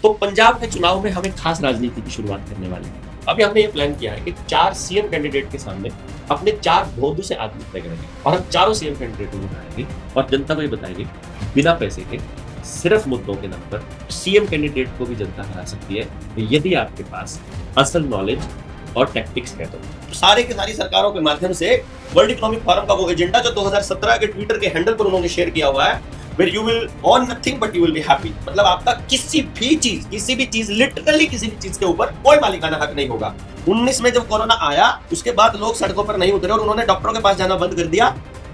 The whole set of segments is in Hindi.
तो पंजाब के चुनाव में हम एक खास राजनीति की शुरुआत करने वाले हैं। अभी हमने ये प्लान किया है कि 4 सीएम कैंडिडेट के सामने अपने 4 बहुत से आदमी तय करेंगे और हम चारों सीएम कैंडिडेट को बताएंगे और जनता को ये बताएंगे बिना पैसे के, सिर्फ मुद्दों के नाम पर सीएम कैंडिडेट को भी जनता हरा सकती है यदि आपके पास असल नॉलेज और टैक्टिक्स है। तो सारे के सारी सरकारों के माध्यम से वर्ल्ड इकोनॉमिक फोरम का वो एजेंडा जो 2017 के ट्विटर के हैंडल पर उन्होंने शेयर किया हुआ है, where you will own nothing but you will be happy, मतलब आपका किसी भी चीज लिटरली किसी भी चीज के ऊपर कोई मालिकाना हक नहीं होगा। 19 में जब कोरोना आया उसके बाद लोग सड़कों पर नहीं उतरे और उन्होंने डॉक्टरों के पास जाना बंद कर दिया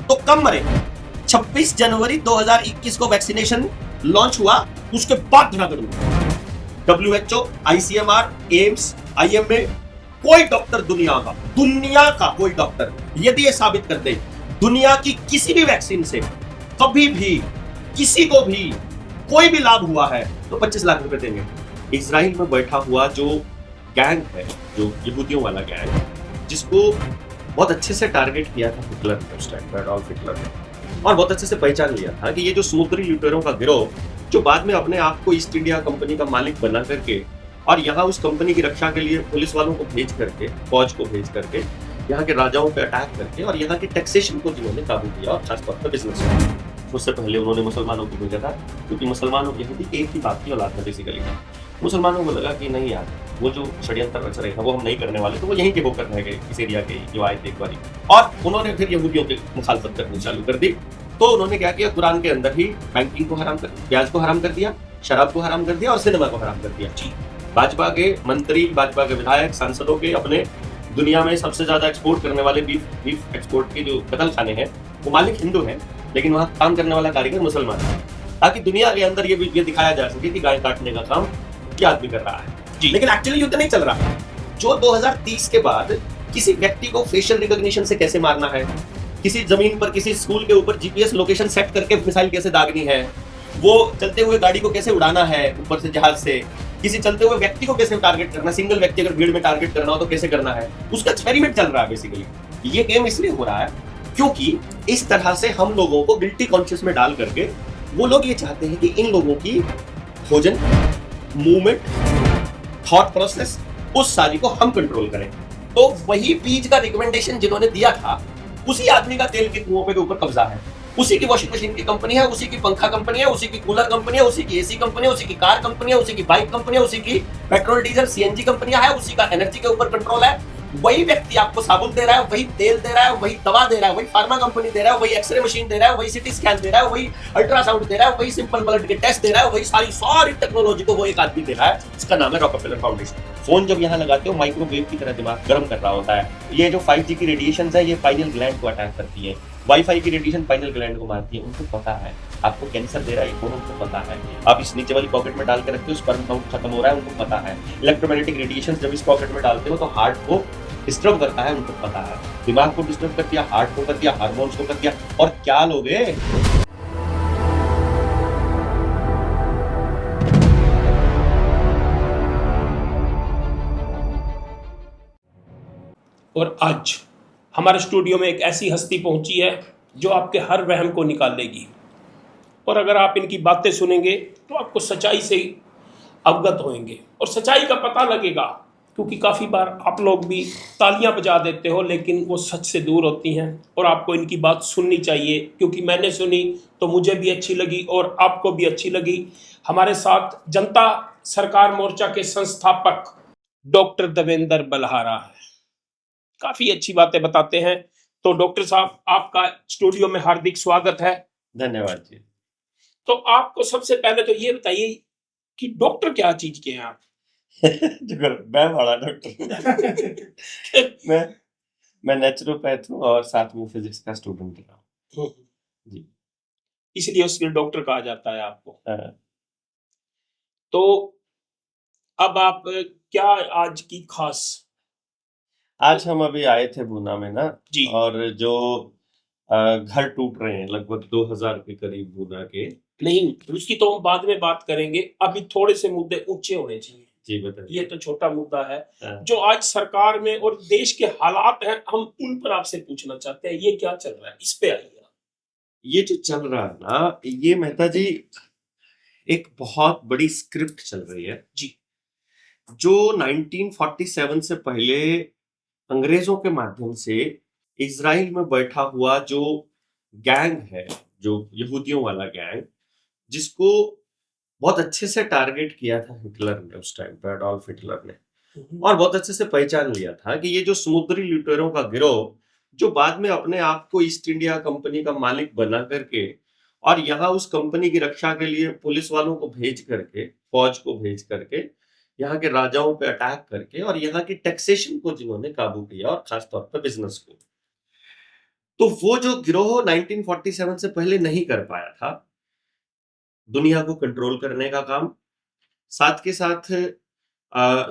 तो कम मरे। 26 जनवरी 2021 को वैक्सीनेशन लॉन्च हुआ, उसके बाद धड़ाधड़ WHO, ICMR, एम्स, IMA, कोई डॉक्टर दुनिया का कोई डॉक्टर यदि ये साबित कर दे दुनिया की किसी भी वैक्सीन से कभी भी किसी को भी कोई भी लाभ हुआ है तो 25 लाख रुपए देंगे। इजराइल में बैठा हुआ जो गैंग है, जो यहूदियों वाला गैंग, जिसको बहुत अच्छे से टारगेट किया था हिटलर ने उस टाइम पर, एडोल्फ हिटलर ने, और बहुत अच्छे से पहचान लिया था कि ये जो समुद्री लुटेरों का गिरोह जो बाद में अपने आप को ईस्ट इंडिया कंपनी का मालिक बना करके और यहाँ उस कंपनी की रक्षा के लिए पुलिस वालों को भेज करके, फौज को भेज करके, यहाँ के राजाओं पे अटैक करके और यहाँ की टैक्सेशन को जिन्होंने काबू किया और खासतौर पर बिजनेस में, उससे पहले उन्होंने मुसलमानों को भेजा था क्योंकि मुसलमानों यहूदी के एक ही बात की औलाद था बेसिकली। मुसलमानों को लगा कि नहीं यार, वो जो षड्यंत्र रच रहे हैं वो हम नहीं करने वाले, तो वो यहीं के होकर रह गए, इस एरिया के जो आए थे एक बारी, और उन्होंने फिर यहूदियों की मुखालफत करनी चालू कर दी। तो उन्होंने क्या किया, कुरान के अंदर ही बैंकिंग को हराम कर, प्याज को हराम कर दिया, शराब को हराम कर दिया और सिनेमा को हराम कर दिया। भाजपा के मंत्री, भाजपा के विधायक, सांसदों के अपने दुनिया में सबसे ज्यादा एक्सपोर्ट करने वाले बीफ एक्सपोर्ट के जो कतल खाने हैं वो मालिक हिंदू हैं, लेकिन वहाँ काम करने वाला कारीगर मुसलमान है, ताकि दुनिया के अंदर ये दिखाया जा सके कि गाय काटने का काम क्या आदमी कर रहा है। लेकिन एक्चुअली युद्ध नहीं चल रहा है। जो 2030 के बाद किसी व्यक्ति को फेशियल रिकॉग्निशन से कैसे मारना है, किसी जमीन पर किसी स्कूल के ऊपर जीपीएस लोकेशन सेट करके मिसाइल कैसे दागनी है, वो चलते हुए गाड़ी को कैसे उड़ाना है ऊपर से जहाज से, किसी चलते हुए व्यक्ति को कैसे टारगेट करना, सिंगल व्यक्ति अगर भीड़ में टारगेट करना हो तो कैसे करना है, उसका एक्सपेरिमेंट चल रहा है बेसिकली। ये गेम इसलिए हो रहा है क्योंकि इस तरह से हम लोगों को गिल्टी कॉन्शियस में डाल करके वो लोग ये चाहते हैं कि इन लोगों की भोजन, मूवमेंट, थॉट प्रोसेस, उस सारी को हम कंट्रोल करें। तो वही बीज का रिकमेंडेशन जिन्होंने दिया था उसी आदमी का तेल के कुओं पे ऊपर कब्जा है, उसी की वॉशिंग मशीन की कंपनी है, उसी की पंखा कंपनी है, उसी की कूलर कंपनी है, उसी की एसी कंपनी है, उसी की कार कंपनी है, उसी की बाइक कंपनी है, उसी की पेट्रोल डीजल सीएनजी कंपनियां है, उसी का एनर्जी के ऊपर कंट्रोल है। वही व्यक्ति आपको साबुन दे रहा है, वही तेल दे रहा है, वही दवा दे रहा है, वही फार्मा कंपनी दे रहा है, वही एक्सरे मशीन दे रहा है, वही सिटी स्कैन दे रहा है, वही अल्ट्रासाउंड दे रहा है, वही सिंपल ब्लड के टेस्ट दे रहा है, वही सारी टेक्नोलॉजी को वो एक आदमी दे रहा है। इसका नाम है रॉकफेलर फाउंडेशन। फोन जब यहाँ लगाते हो माइक्रोवेव की तरह दिमाग गर्म कर रहा होता है। ये जो 5G की रेडिएशन है ये पाइनियल ग्लैंड को अटैक करती है, वाईफाई की रेडिएशन पाइनियल ग्लैंड को मारती है। उनको पता है आपको कैंसर दे रहा है फोन, उनको पता है। आप इस नीचे वाली पॉकेट में डाल के रखते हो, स्पर्म काउंट खत्म हो रहा है, उनको पता है। इलेक्ट्रोमैग्नेटिक रेडिएशन जब इस पॉकेट में डालते हो तो हार्ट को डिस्टर्ब करता है, उनको पता है। दिमाग को डिस्टर्ब कर दिया, हार्ट को कर दिया, हार्मोन्स को कर दिया, और क्या लोगे। और आज हमारे स्टूडियो में एक ऐसी हस्ती पहुंची है जो आपके हर वहम को निकाल लेगी, और अगर आप इनकी बातें सुनेंगे तो आपको सच्चाई से अवगत होंगे और सच्चाई का पता लगेगा। क्योंकि काफ़ी बार आप लोग भी तालियां बजा देते हो लेकिन वो सच से दूर होती हैं, और आपको इनकी बात सुननी चाहिए, क्योंकि मैंने सुनी तो मुझे भी अच्छी लगी और आपको भी अच्छी लगी। हमारे साथ जनता सरकार मोर्चा के संस्थापक डॉक्टर देवेंद्र बलहारा है, काफ़ी अच्छी बातें बताते हैं। तो डॉक्टर साहब, आपका स्टूडियो में हार्दिक स्वागत है। धन्यवाद जी। तो आपको सबसे पहले तो ये बताइए कि डॉक्टर क्या चीज के हैं आप? मैं बड़ा डॉक्टर मैं नेचुरोपैथ हूँ और साथ में फिजिक्स का स्टूडेंट रहा हूँ जी, इसलिए उसके डॉक्टर कहा जाता है आपको। हाँ। तो अब आप क्या आज की खास? आज हम अभी आए थे भूना में ना जी। और जो घर टूट रहे हैं लगभग 2000 के करीब भूना के। नहीं, उसकी तो हम बाद में बात करेंगे, अभी थोड़े से मुद्दे ऊंचे होने चाहिए। जी बताइए। ये तो छोटा मुद्दा है हाँ। जो आज सरकार में और देश के हालात हैं, हम उन पर आपसे पूछना चाहते हैं। ये क्या चल रहा है, इस पे आइए। ये जो चल रहा है ना, ये मेहता जी, एक बहुत बड़ी स्क्रिप्ट चल रही है जी। जो 1947 से पहले अंग्रेजों के माध्यम से इजराइल में बैठा हुआ जो गैंग है, जो यहूदियों वाला गैंग, जिसको बहुत अच्छे से टारगेट किया था हिटलर ने उस टाइम पे, एडोल्फ हिटलर ने, और बहुत अच्छे से पहचान लिया था कि ये जो समुद्री लुटेरों का गिरोह जो बाद में अपने आप को ईस्ट इंडिया कंपनी का मालिक बना करके और यहाँ उस कंपनी की रक्षा के लिए पुलिस वालों को भेज करके, फौज को भेज करके, यहाँ के राजाओं पे अटैक करके और यहाँ की टैक्सेशन को जिन्होंने काबू किया और खासतौर पर बिजनेस को, तो वो जो गिरोह 1947 से पहले नहीं कर पाया था दुनिया को कंट्रोल करने का काम, साथ के साथ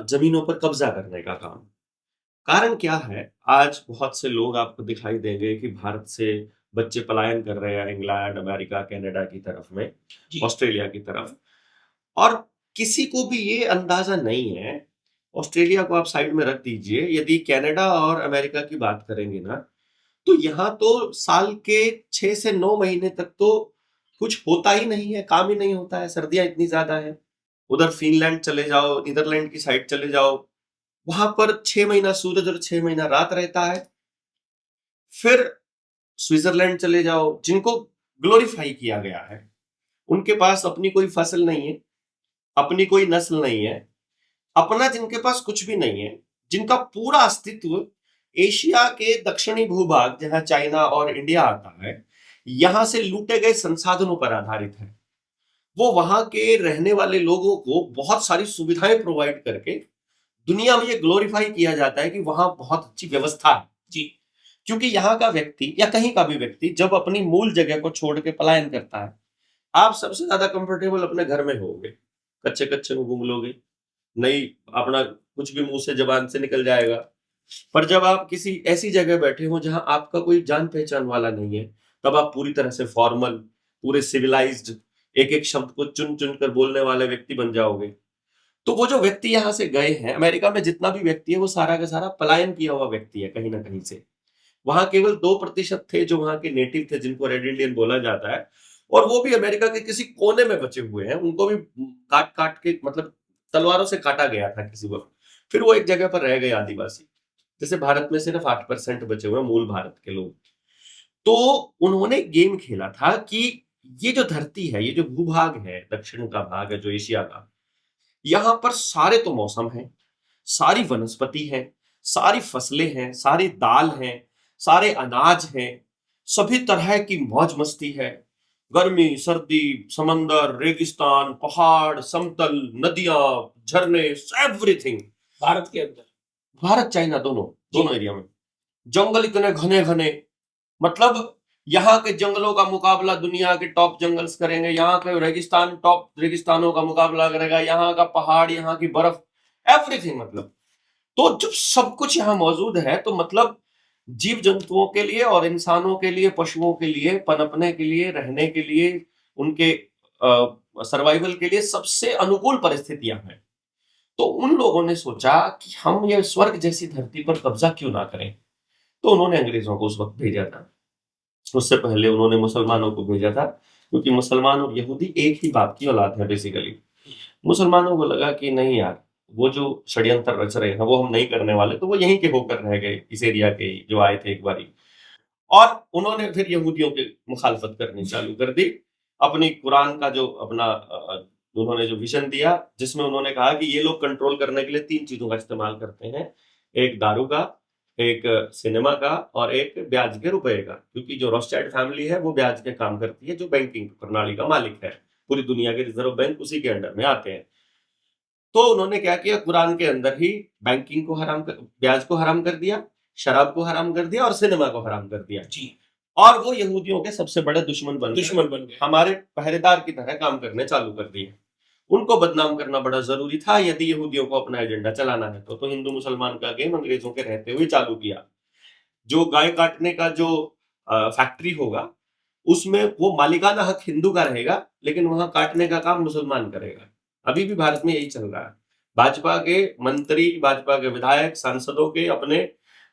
जमीनों पर कब्जा करने का काम। कारण क्या है, आज बहुत से लोग आपको दिखाई देंगे कि भारत से बच्चे पलायन कर रहे हैं इंग्लैंड, अमेरिका, कनाडा की तरफ में, जी। ऑस्ट्रेलिया की तरफ, और किसी को भी ये अंदाजा नहीं है, ऑस्ट्रेलिया को आप साइड में रख दीजिए, यदि कनाडा और अमेरिका की बात करेंगे ना, तो यहाँ तो साल के 6 से 9 महीने तक तो कुछ होता ही नहीं है, काम ही नहीं होता है, सर्दियां इतनी ज्यादा है। उधर फिनलैंड चले जाओ, नीदरलैंड की साइड चले जाओ, वहां पर 6 महीना सूरज और 6 महीना रात रहता है। फिर स्विट्जरलैंड चले जाओ, जिनको ग्लोरीफाई किया गया है, उनके पास अपनी कोई फसल नहीं है, अपनी कोई नस्ल नहीं है, अपना जिनके पास कुछ भी नहीं है, जिनका पूरा अस्तित्व एशिया के दक्षिणी भूभाग जहां चाइना और इंडिया आता है, यहां से लूटे गए संसाधनों पर आधारित है। वो वहां के रहने वाले लोगों को बहुत सारी सुविधाएं प्रोवाइड करके दुनिया में ये ग्लोरीफाई किया जाता है कि वहां बहुत अच्छी व्यवस्था है। जी। क्योंकि यहाँ का व्यक्ति या कहीं का भी व्यक्ति जब अपनी मूल जगह को छोड़ के पलायन करता है, आप सबसे ज्यादा कंफर्टेबल अपने घर में होगे, कच्चे कच्चे में घूम लोगे, नहीं अपना कुछ भी मुंह से जबान से निकल जाएगा। पर जब आप किसी ऐसी जगह बैठे हो जहां आपका कोई जान पहचान वाला नहीं है, तब आप पूरी तरह से फॉर्मल, पूरे सिविलाइज्ड, एक एक शब्द को चुन चुन कर बोलने वाले व्यक्ति बन जाओगे। तो वो जो व्यक्ति यहाँ से गए हैं, अमेरिका में जितना भी व्यक्ति है वो सारा का सारा पलायन किया हुआ व्यक्ति है कहीं ना कहीं से। वहां केवल 2% थे जो वहां के नेटिव थे, जिनको रेड इंडियन बोला जाता है, और वो भी अमेरिका के किसी कोने में बचे हुए हैं। उनको भी काट काट के, मतलब तलवारों से काटा गया था किसी वक्त, फिर वो एक जगह पर रह गए आदिवासी। जैसे भारत में सिर्फ 8% बचे हुए हैं मूल भारत के लोग। तो उन्होंने गेम खेला था कि ये जो धरती है, ये जो भूभाग है, दक्षिण का भाग है जो एशिया का, यहाँ पर सारे तो मौसम है, सारी वनस्पति है, सारी फसलें हैं, सारी दाल हैं, सारे अनाज हैं, सभी तरह की मौज मस्ती है, गर्मी, सर्दी, समंदर, रेगिस्तान, पहाड़, समतल, नदियां, झरने, एवरीथिंग। भारत के अंदर भारत चाइना दोनों एरिया में जंगल इतने घने घने, मतलब यहाँ के जंगलों का मुकाबला दुनिया के टॉप जंगल्स करेंगे, यहाँ के रेगिस्तान टॉप रेगिस्तानों का मुकाबला करेगा, यहाँ का पहाड़, यहाँ की बर्फ, एवरीथिंग। मतलब तो जब सब कुछ यहाँ मौजूद है, तो मतलब जीव जंतुओं के लिए और इंसानों के लिए, पशुओं के लिए पनपने के लिए, रहने के लिए, उनके सर्वाइवल के लिए सबसे अनुकूल परिस्थितियां हैं। तो उन लोगों ने सोचा कि हम ये स्वर्ग जैसी धरती पर कब्जा क्यों ना करें। तो उन्होंने अंग्रेजों को उस वक्त भेजा था। उससे पहले उन्होंने मुसलमानों को भेजा था, क्योंकि मुसलमान और यहूदी एक ही बाप की औलाद है बेसिकली। मुसलमानों को लगा कि नहीं यार, वो जो षड्यंत्र रच रहे हैं वो हम नहीं करने वाले, तो वो यहीं के होकर रह गए, इस एरिया के जो आए थे एक बारी। और उन्होंने फिर यहूदियों की मुखालफत करनी चालू कर दी। अपनी कुरान का जो अपना उन्होंने जो विजन दिया, जिसमें उन्होंने कहा कि ये लोग कंट्रोल करने के लिए 3 चीजों का इस्तेमाल करते हैं, एक दारू का, एक सिनेमा का, और एक ब्याज के रुपए का। क्योंकि जो रॉथस्चाइल्ड फैमिली है वो ब्याज के काम करती है, जो बैंकिंग प्रणाली का मालिक है, पूरी दुनिया के रिजर्व बैंक उसी के अंडर में आते हैं। तो उन्होंने क्या किया, कुरान के अंदर ही बैंकिंग को हराम कर, ब्याज को हराम कर दिया, शराब को हराम कर दिया और सिनेमा को हराम कर दिया। जी। और वो यहूदियों के सबसे बड़े दुश्मन बन गए, हमारे पहरेदार की तरह काम करने चालू कर दिए। उनको बदनाम करना बड़ा जरूरी था यदि यहूदियों को अपना एजेंडा चलाना है। तो हिंदू मुसलमान का गेम अंग्रेजों के रहते हुए चालू किया। जो गाय काटने का जो फैक्ट्री होगा, उसमें वो मालिकाना हक हिंदू का रहेगा, लेकिन वहां काटने का काम मुसलमान करेगा। अभी भी भारत में यही चल रहा है। भाजपा के मंत्री, भाजपा के विधायक, सांसदों के अपने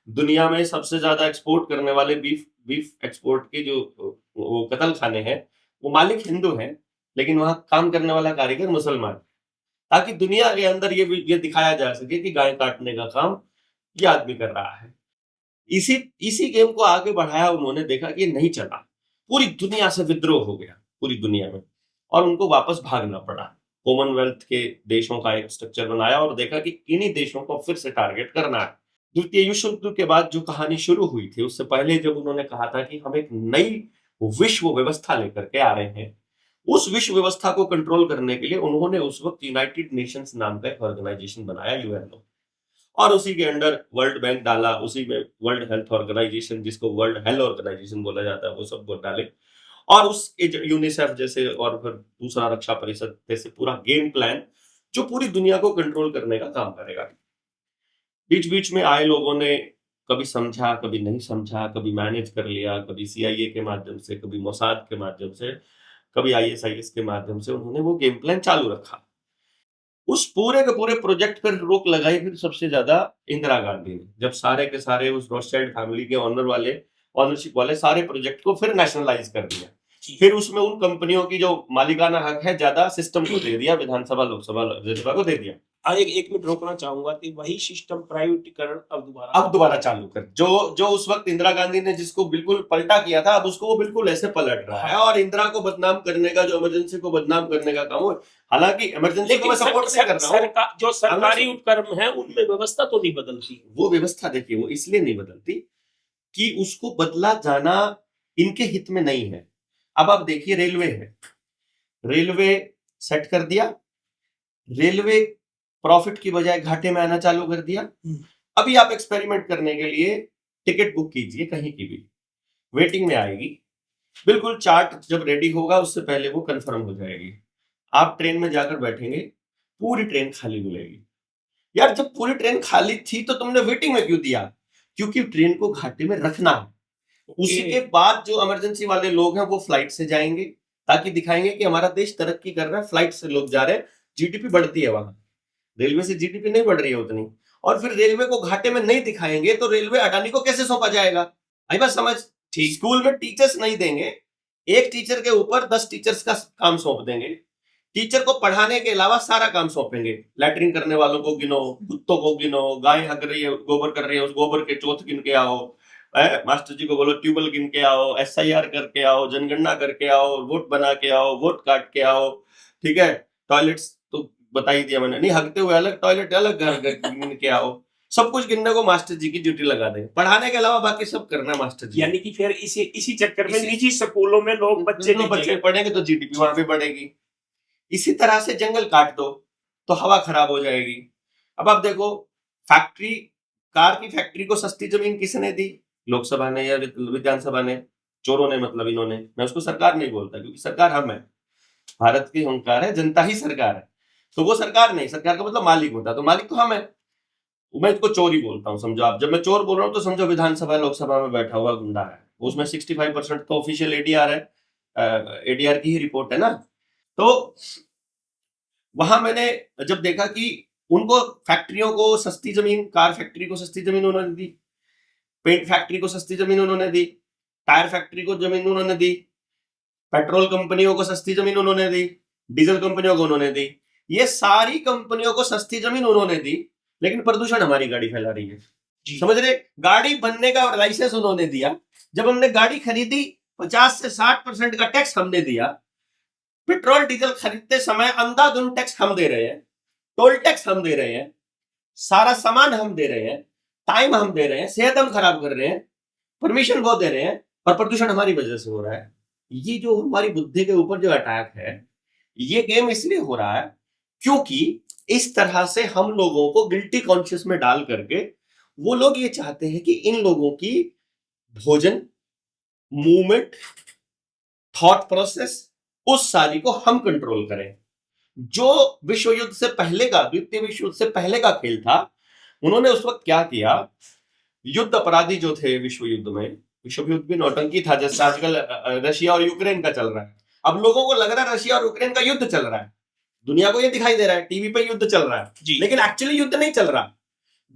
दुनिया में सबसे ज्यादा एक्सपोर्ट करने वाले बीफ एक्सपोर्ट के जो वो कतल खाने हैं, वो मालिक हिंदू हैं, लेकिन वहां काम करने वाला कारीगर मुसलमान, ताकि दुनिया के अंदर ये दिखाया जा सके कि गाय काटने का काम ये आदमी कर रहा है। इसी इसी गेम को आगे बढ़ाया, उन्होंने देखा कि ये नहीं चला, पूरी दुनिया से विद्रोह हो गया पूरी दुनिया में, और उनको वापस भागना पड़ा। कॉमनवेल्थ के देशों का एक स्ट्रक्चर बनाया और देखा कि इन्हीं देशों को फिर से टारगेट करना है। द्वितीय विश्व युद्ध के बाद जो कहानी शुरू हुई थी, उससे पहले जब उन्होंने कहा था कि हम एक नई विश्व व्यवस्था लेकर के आ रहे हैं, उस विश्व व्यवस्था को कंट्रोल करने के लिए उन्होंने उस वक्त यूनाइटेड नेशंस नाम का एक ऑर्गेनाइजेशन बनाया, यूएनओ, और उसी के अंडर वर्ल्ड बैंक डाला, उसी में वर्ल्ड हेल्थ ऑर्गेनाइजेशन, जिसको वर्ल्ड हेल्थ ऑर्गेनाइजेशन बोला जाता है, वो सब बोल डाले, और उस यूनिसेफ जैसे और फिर दूसरा रक्षा परिषद जैसे पूरा गेम प्लान जो पूरी दुनिया को कंट्रोल करने का काम करेगा। बीच बीच में आए लोगों ने कभी समझा, कभी नहीं समझा, कभी मैनेज कर लिया, कभी सीआईए के माध्यम से, कभी मोसाद के माध्यम से, कभी आईएसआईएस के माध्यम से उन्होंने वो गेम प्लान चालू रखा। उस पूरे के पूरे प्रोजेक्ट पर रोक लगाई फिर सबसे ज्यादा इंदिरा गांधी ने, जब सारे के सारे उस रोथशाइल्ड फैमिली के ऑनरशिप वाले सारे प्रोजेक्ट को फिर नेशनलाइज कर दिया। फिर उसमें उन कंपनियों की जो मालिकाना हक है ज्यादा सिस्टम को दे दिया, विधानसभा लोकसभा राज्यसभा को दे दिया। एक मिनट रोकना चाहूंगा कि वही सिस्टम प्राइवेटीकरण अब दोबारा चालू कर, जो उस वक्त इंदिरा गांधी ने जिसको बिल्कुल पलटा किया था, अब उसको वो बिल्कुल ऐसे पलट रहा है, और इंदिरा को बदनाम करने का, जो इमरजेंसी को बदनाम करने का काम हो। हालांकि इमरजेंसी को मैं सपोर्ट नहीं कर रहा हूं, जो सरकारी उपक्रम है उनमें व्यवस्था तो नहीं बदलती। वो व्यवस्था देखिए, वो इसलिए नहीं बदलती कि उसको बदला जाना इनके हित में नहीं है। अब आप देखिए, रेलवे है, रेलवे सेट कर दिया, रेलवे प्रॉफिट की बजाय घाटे में आना चालू कर दिया। अभी आप एक्सपेरिमेंट करने के लिए टिकट बुक कीजिए, कहीं की भी वेटिंग में आएगी, बिल्कुल चार्ट जब रेडी होगा उससे पहले वो कंफर्म हो जाएगी। आप ट्रेन में जाकर बैठेंगे, पूरी ट्रेन खाली मिलेगी। यार, जब पूरी ट्रेन खाली थी तो तुमने वेटिंग में क्यों दिया? क्योंकि ट्रेन को घाटे में रखना है। उसी के बाद जो इमरजेंसी वाले लोग हैं वो फ्लाइट से जाएंगे, ताकि दिखाएंगे कि हमारा देश तरक्की कर रहा है, फ्लाइट से लोग जा रहे हैं, जीडीपी बढ़ती है वहां। रेलवे से जीडीपी नहीं बढ़ रही है उतनी, और फिर रेलवे को घाटे में नहीं दिखाएंगे तो रेलवे अडानी को कैसे सौंपा जाएगा? आई बात समझ? ठीक, स्कूल में टीचर्स नहीं देंगे, एक टीचर के ऊपर 10 टीचर्स का काम सौंप देंगे। टीचर को पढ़ाने के अलावा सारा काम सौंपेंगे, लैट्रिन करने वालों को गिनो, कुत्तों को गिनो, गाय हग रही है, गोबर कर रही है, उस गोबर के चौथ गिन के आओ, मास्टर जी को बोलो ट्यूबवेल गिन के आओ, एसआईआर करके आओ, जनगणना करके आओ, वोट बना के आओ, वोट काट के आओ, ठीक है, टॉयलेट्स तो बता ही दिया मैंने, नहीं हगते हुए अलग, टॉयलेट अलग, घर गिन के आओ, सब कुछ गिनने को मास्टर जी की ड्यूटी लगा देंगे, पढ़ाने के अलावा बाकी सब करना मास्टर जी। यानी कि फिर इसी चक्कर में निजी स्कूलों में लोग बच्चे पढ़ेंगे तो जीडीपी वहां पे बढ़ेगी। इसी तरह से जंगल काट दो तो हवा खराब हो जाएगी। अब आप देखो, फैक्ट्री, कार की फैक्ट्री को सस्ती जमीन किसने दी? लोकसभा ने या विधानसभा ने? चोरों ने, मतलब इन्होंने। मैं उसको सरकार नहीं बोलता, क्योंकि सरकार हम है, भारत की हुंकार है, जनता ही सरकार है, तो वो सरकार नहीं, सरकार का मतलब मालिक होता है, तो मालिक तो हम है। मैं इसको चोर ही बोलता हूँ, समझो आप। जब मैं चोर बोल रहा हूँ तो समझो विधानसभा लोकसभा में बैठा हुआ गुंडा है, उसमें 65% तो ऑफिशियल एडीआर है, एडीआर की ही रिपोर्ट है ना। तो वहां मैंने जब देखा कि उनको फैक्ट्रियों को सस्ती जमीन, कार फैक्ट्री को सस्ती जमीन उन्होंने दी, पेंट फैक्ट्री को सस्ती जमीन उन्होंने दी, टायर फैक्ट्री को जमीन उन्होंने दी, पेट्रोल कंपनियों को सस्ती जमीन उन्होंने दी, डीजल कंपनियों को उन्होंने दी, ये सारी कंपनियों को सस्ती जमीन उन्होंने दी, लेकिन प्रदूषण हमारी गाड़ी फैला रही है। समझ रहे? गाड़ी बनने का लाइसेंस उन्होंने दिया, जब हमने गाड़ी खरीदी 50 से 60% का टैक्स हमने दिया, पेट्रोल डीजल खरीदते समय अंधाधुंध टैक्स हम दे रहे हैं, टोल टैक्स हम दे रहे हैं, सारा सामान हम दे रहे हैं, टाइम हम दे रहे हैं, सेहत हम खराब कर रहे हैं, परमिशन वो दे रहे हैं, और प्रदूषण हमारी वजह से हो रहा है। ये जो हमारी बुद्धि के ऊपर जो अटैक है, ये गेम इसलिए हो रहा है क्योंकि इस तरह से हम लोगों को गिल्टी कॉन्शियस में डाल करके वो लोग ये चाहते हैं कि इन लोगों की भोजन, मूवमेंट, थॉट प्रोसेस, उस सारी को हम कंट्रोल करें। जो विश्व युद्ध से पहले का, द्वितीय विश्व युद्ध से पहले का खेल था, उन्होंने उस वक्त क्या किया? युद्ध अपराधी जो थे विश्व युद्ध में, विश्व युद्ध भी नौटंकी था, जैसे आजकल रशिया और यूक्रेन का चल रहा है। अब लोगों को लग रहा है रशिया और यूक्रेन का युद्ध चल रहा है, दुनिया को ये दिखाई दे रहा है टीवी पे युद्ध चल रहा है, लेकिन एक्चुअली युद्ध नहीं चल रहा।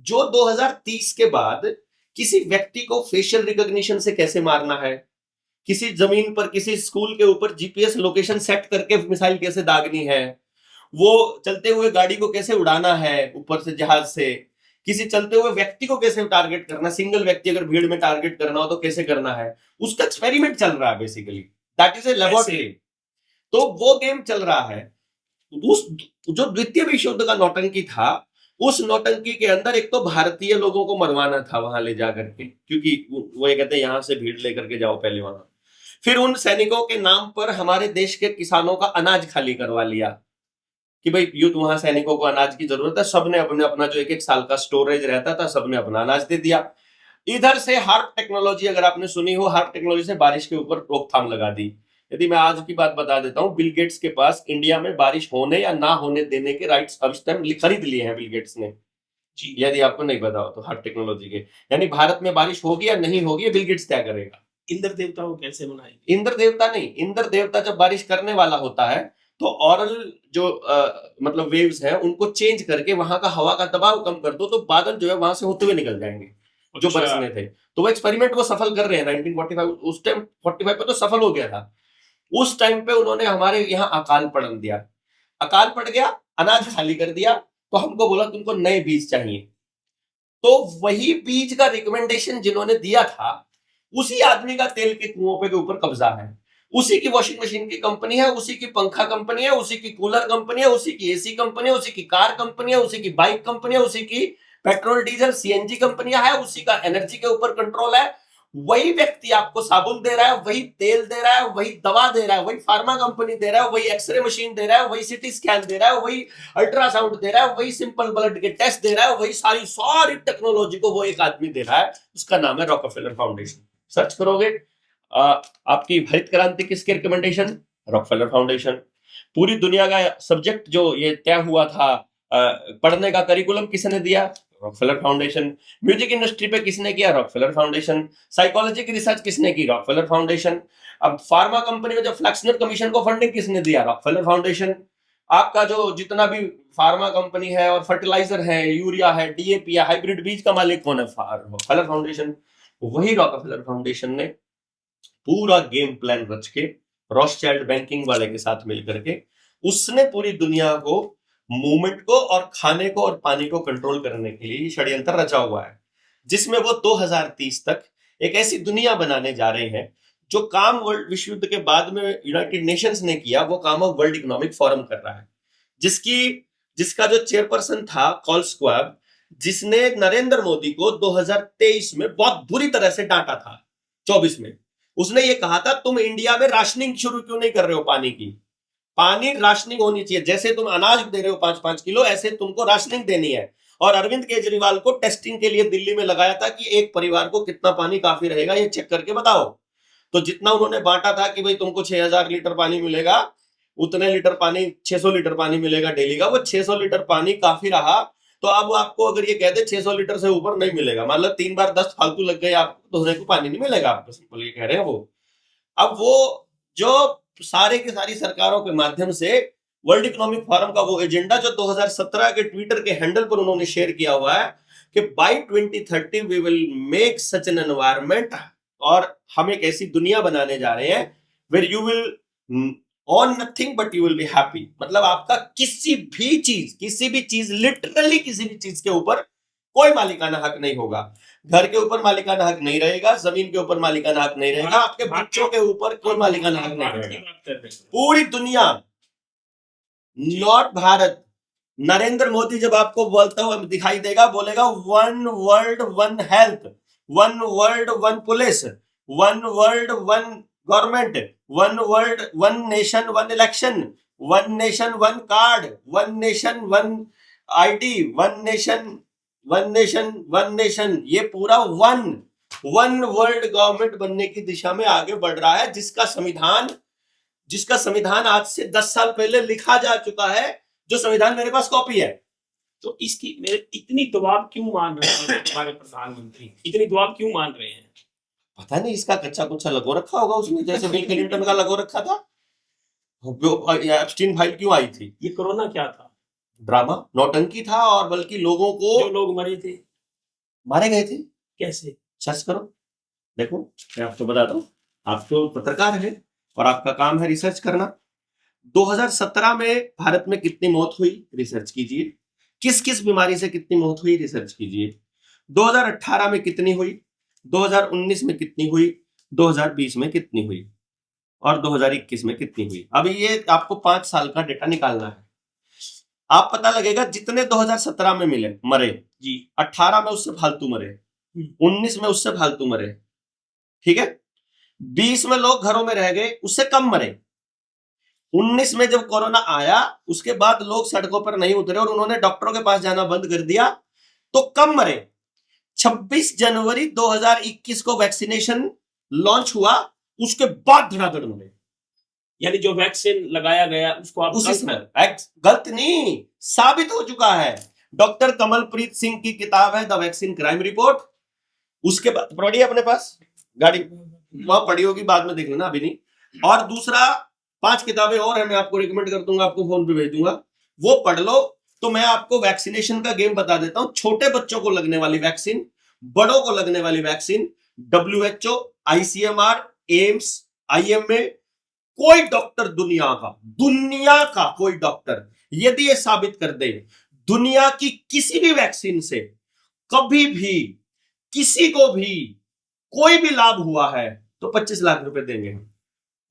जो 2030 के बाद किसी व्यक्ति को फेशियल रिकॉग्निशन से कैसे मारना है, किसी जमीन पर किसी स्कूल के ऊपर जीपीएस लोकेशन सेट करके मिसाइल कैसे दागनी है, वो चलते हुए गाड़ी को कैसे उड़ाना है ऊपर से जहाज से, किसी चलते हुए व्यक्ति को कैसे टारगेट करना, सिंगल व्यक्ति अगर भीड़ में टारगेट करना हो तो कैसे करना है, उसका एक्सपेरिमेंट चल रहा है basically, that is a laboratory. तो वो गेम चल रहा है। उस जो द्वितीय विश्व युद्ध का नौटंकी था, उस नौटंकी के अंदर एक तो भारतीय लोगों को मरवाना था वहां ले जाकर के, क्योंकि वो ये कहते हैं यहां से भीड़ लेकर के जाओ पहले वहां। फिर उन सैनिकों के नाम पर हमारे देश के किसानों का अनाज खाली करवा लिया कि भाई युद्ध वहां सैनिकों को अनाज की जरूरत है, सबने अपने अपना जो एक एक साल का स्टोरेज रहता था सबने अपना अनाज दे दिया। इधर से हार्प टेक्नोलॉजी, अगर आपने सुनी हो, हार्प टेक्नोलॉजी से बारिश के ऊपर रोकथाम लगा दी। यदि मैं आज की बात बता देता हूं, बिल गेट्स के पास इंडिया में बारिश होने या ना होने देने के राइट्स अब इस टाइम खरीद लिए हैं बिल गेट्स ने जी। यदि आपको नहीं पता हो तो हार्प टेक्नोलॉजी के, यानी भारत में बारिश होगी या नहीं होगी बिल गेट्स तय करेगा। इंद्र देवता को कैसे बनाएंगे? इंद्र देवता नहीं, इंद्र देवता जब बारिश करने वाला होता है तो ऑरल जो मतलब वेव्स है उनको चेंज करके वहां का हवा का दबाव कम कर दो तो बादल जो है वहां से होते हुए निकल जाएंगे जो बरसने थे। तो वो एक्सपेरिमेंट वो सफल कर रहे हैं 1945, उस टाइम 45 पे तो सफल हो गया था। उस टाइम पे उन्होंने हमारे यहाँ अकाल पड़ दिया, अकाल पड़ गया, अनाज खाली कर दिया, तो हमको बोला तुमको नए बीज चाहिए। तो वही बीज का रिकमेंडेशन जिन्होंने दिया था उसी आदमी का तेल के कुओं पे के ऊपर कब्जा है, उसी की वॉशिंग मशीन की कंपनी है, उसी की पंखा कंपनी है, उसी की कूलर कंपनी है, उसी की एसी कंपनी है, उसी की कार कंपनी है, उसी की बाइक कंपनी है, उसी की पेट्रोल डीजल सीएनजी कंपनियां है, उसी का एनर्जी के ऊपर कंट्रोल है। वही व्यक्ति आपको साबुन दे रहा है, वही तेल दे रहा है, वही दवा दे रहा है, वही फार्मा कंपनी दे रहा है, वही एक्सरे मशीन दे रहा है, वही सिटी स्कैन दे रहा है, वही अल्ट्रासाउंड दे रहा है, वही सिंपल ब्लड के टेस्ट दे रहा है, वही सारी टेक्नोलॉजी को वो एक आदमी दे रहा है। उसका नाम है रॉकफेलर फाउंडेशन। सर्च करोगे आपकी हरित क्रांति किसके रिकमेंडेशन? Rockefeller foundation. पूरी दुनिया का सब्जेक्ट जो ये तय हुआ था पढ़ने का करिकुलम किसने दिया? Rockefeller foundation. म्यूजिक इंडस्ट्री पे किसने किया? Rockefeller foundation. साइकोलॉजी की रिसर्च किसने की? Rockefeller foundation. अब फार्मा कंपनी में जो फ्लैक्सनर कमीशन को फंडिंग किसने दिया? Rockefeller foundation. आपका जो जितना भी फार्मा कंपनी है और फर्टिलाइजर है, यूरिया है, डीएपी है, हाइब्रिड बीज का मालिक कौन है? Rockefeller foundation. वही रॉकफेलर फाउंडेशन ने पूरा गेम प्लान रच के रॉथस्चाइल्ड बैंकिंग वाले के साथ मिलकर के उसने पूरी दुनिया को मूवमेंट को और खाने को और पानी को कंट्रोल करने के लिए षड्यंत्र रचा हुआ है, जिसमें वो 2030 तक एक ऐसी दुनिया बनाने जा रहे हैं जो काम वर्ल्ड विश्व युद्ध के बाद में यूनाइटेड नेशंस ने किया वो काम अब वर्ल्ड इकोनॉमिक फोरम कर रहा है, जिसका जो चेयरपर्सन था कॉल स्क्वाब, जिसने नरेंद्र मोदी को 2023 में बहुत बुरी तरह से डांटा था। 24 में उसने ये कहा था तुम इंडिया में राशनिंग शुरू क्यों नहीं कर रहे हो पानी की? पानी राशनिंग होनी चाहिए, जैसे तुम अनाज दे रहे हो 5-5 किलो ऐसे तुमको राशनिंग देनी है। और अरविंद केजरीवाल को टेस्टिंग के लिए दिल्ली में लगाया था कि एक परिवार को कितना पानी काफी रहेगा ये चेक करके बताओ। तो जितना उन्होंने बांटा था कि भाई तुमको 6000 लीटर पानी मिलेगा, उतने लीटर पानी 600 लीटर पानी मिलेगा डेली का, वो 600 लीटर पानी काफी रहा। तो अब आपको अगर ये कह दे 600 लीटर से ऊपर नहीं मिलेगा, मतलब 3 बार 10 फालतू लग गए आपको, धोने को पानी नहीं मिलेगा आपको, सिंपल ये कह रहे हैं वो। अब वो जो सारे की सारी सरकारों के माध्यम से वर्ल्ड इकोनॉमिक फोरम का वो एजेंडा जो 2017 के ट्विटर के हैंडल पर उन्होंने शेयर किया हुआ है कि by 2030 we will make such an environment, और हम एक ऐसी दुनिया बनाने जा रहे हैं where you will own nothing but you will be happy. मतलब आपका किसी भी चीज लिटरली किसी भी चीज के ऊपर कोई मालिकाना हक नहीं होगा। घर के ऊपर मालिकाना हक नहीं रहेगा, जमीन के ऊपर मालिकाना हक नहीं रहेगा, आपके बच्चों के ऊपर कोई मालिकाना हक नहीं रहेगा। पूरी दुनिया, नॉट भारत। नरेंद्र मोदी जब आपको बोलता हुआ दिखाई देगा, बोलेगा 1 world 1 health, 1 world 1 police, 1 world 1 government, 1 world 1 nation 1 election, 1 nation 1 card, 1 nation 1 ID, 1 nation 1 nation, ये पूरा 1 वर्ल्ड गवर्नमेंट बनने की दिशा में आगे बढ़ रहा है, जिसका संविधान आज से 10 साल पहले लिखा जा चुका है, जो संविधान मेरे पास कॉपी है। तो इसकी मेरे इतनी दबाव क्यों मान रहे हैं हमारे प्रधानमंत्री, इतनी दबाव क्यों मान रहे हैं? पता नहीं, इसका कच्चा कुछ लगो रखा होगा उसने, जैसे बिल क्लिंटन का लगो रखा था। एप्स्टीन फाइल क्यों आई थी? ये कोरोना क्या था? ड्रामा, नौटंकी था, और बल्कि लोगों को, जो लोग मरे थे, मारे गए थे। कैसे? सर्च करो, देखो मैं आपको बताता हूँ। आप तो पत्रकार हैं और आपका काम है रिसर्च करना। 2017 में भारत में कितनी मौत हुई, रिसर्च कीजिए। किस किस बीमारी से कितनी मौत हुई, रिसर्च कीजिए। 2018 में कितनी हुई, 2019 में कितनी हुई, 2020 में कितनी हुई और 2021 में कितनी हुई। अभी ये आपको 5 साल का डेटा निकालना है। आप पता लगेगा जितने 2017 में मिले मरे जी 18 में उससे फालतू मरे, 19 में उससे फालतू मरे, ठीक है। 20 में लोग घरों में रह गए, उससे कम मरे। 19 में जब कोरोना आया उसके बाद लोग सड़कों पर नहीं उतरे और उन्होंने डॉक्टरों के पास जाना बंद कर दिया तो कम मरे। 26 जनवरी 2021 को वैक्सीनेशन लॉन्च हुआ, उसके बाद धड़ाधड़ मरे। यानी जो वैक्सीन लगाया गया उसको आप उसी समय गलत नहीं, साबित हो चुका है। डॉक्टर कमलप्रीत सिंह की किताब है द वैक्सीन क्राइम रिपोर्ट, उसके बाद पढ़िए अपने पास, गाड़ी वहां पढ़ी होगी, बाद में देख लेना, अभी नहीं। और दूसरा 5 किताबें और है, मैं आपको रिकमेंड कर दूंगा, आपको फोन पे भेज दूंगा, वो पढ़ लो। तो मैं आपको वैक्सीनेशन का गेम बता देता हूं। छोटे बच्चों को लगने वाली वैक्सीन, बड़ों को लगने वाली vaccine, WHO, ICMR, AIIMS, IMA, कोई डॉक्टर दुनिया का कोई डॉक्टर यदि ये साबित कर दे दुनिया की किसी भी वैक्सीन से कभी भी किसी को भी कोई भी लाभ हुआ है तो 25 लाख रुपए देंगे हम।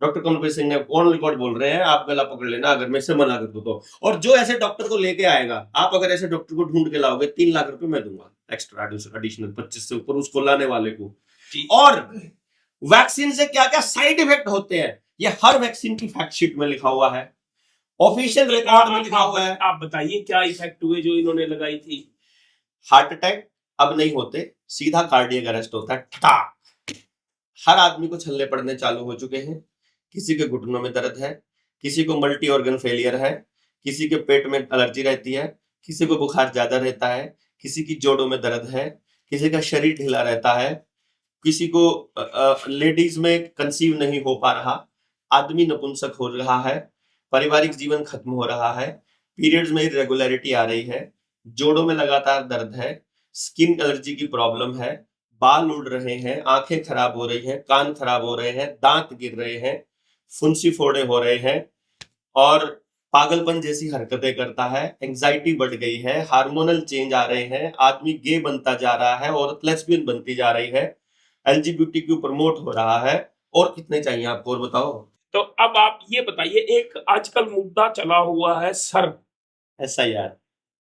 डॉक्टर कमलप्रीत सिंह ने ऑन रिकॉर्ड बोल रहे हैं, आप गला पकड़ लेना अगर मैं से मना कर दूं तो। और जो ऐसे डॉक्टर को लेके आएगा, आप अगर ऐसे डॉक्टर को ढूंढ के लाओगे, 3 लाख रुपए मैं दूंगा एक्स्ट्रा, एडिशनल 25 से ऊपर उसको लाने वाले को। और वैक्सीन से क्या क्या साइड इफेक्ट होते हैं ये हर वैक्सीन की फैक्ट शीट में लिखा हुआ है, ऑफिशियल रिकॉर्ड में लिखा हुआ है। आप बताइए क्या इफेक्ट हुए जो इन्होंने लगाई थी। हार्ट अटैक अब नहीं होते, सीधा कार्डियक अरेस्ट होता है। हर आदमी को छल्ले पड़ने चालू हो चुके हैं, किसी के घुटनों में दर्द है, किसी को मल्टी ऑर्गन फेलियर है, किसी के पेट में एलर्जी रहती है, किसी को बुखार ज्यादा रहता है, किसी की जोड़ों में दर्द है, किसी का शरीर ढीला रहता है, किसी को लेडीज में कंसीव नहीं हो पा रहा, आदमी नपुंसक हो रहा है, पारिवारिक जीवन खत्म हो रहा है, पीरियड्स में इरेगुलरिटी आ रही है, जोड़ों में लगातार दर्द है, स्किन एलर्जी की प्रॉब्लम है, बाल उड़ रहे हैं, आंखें खराब हो रही हैं, कान खराब हो रहे हैं, दांत गिर रहे हैं, फुंसी फोड़े हो रहे हैं और पागलपन जैसी हरकतें करता है, एंजाइटी बढ़ गई है, हार्मोनल चेंज आ रहे हैं, आदमी गे बनता जा रहा है, औरत लेस्बियन बनती जा रही है, LGBTQ प्रमोट हो रहा है, और कितने चाहिए आपको और बताओ। तो अब आप ये बताइए, एक आजकल मुद्दा चला हुआ है सर, SIR,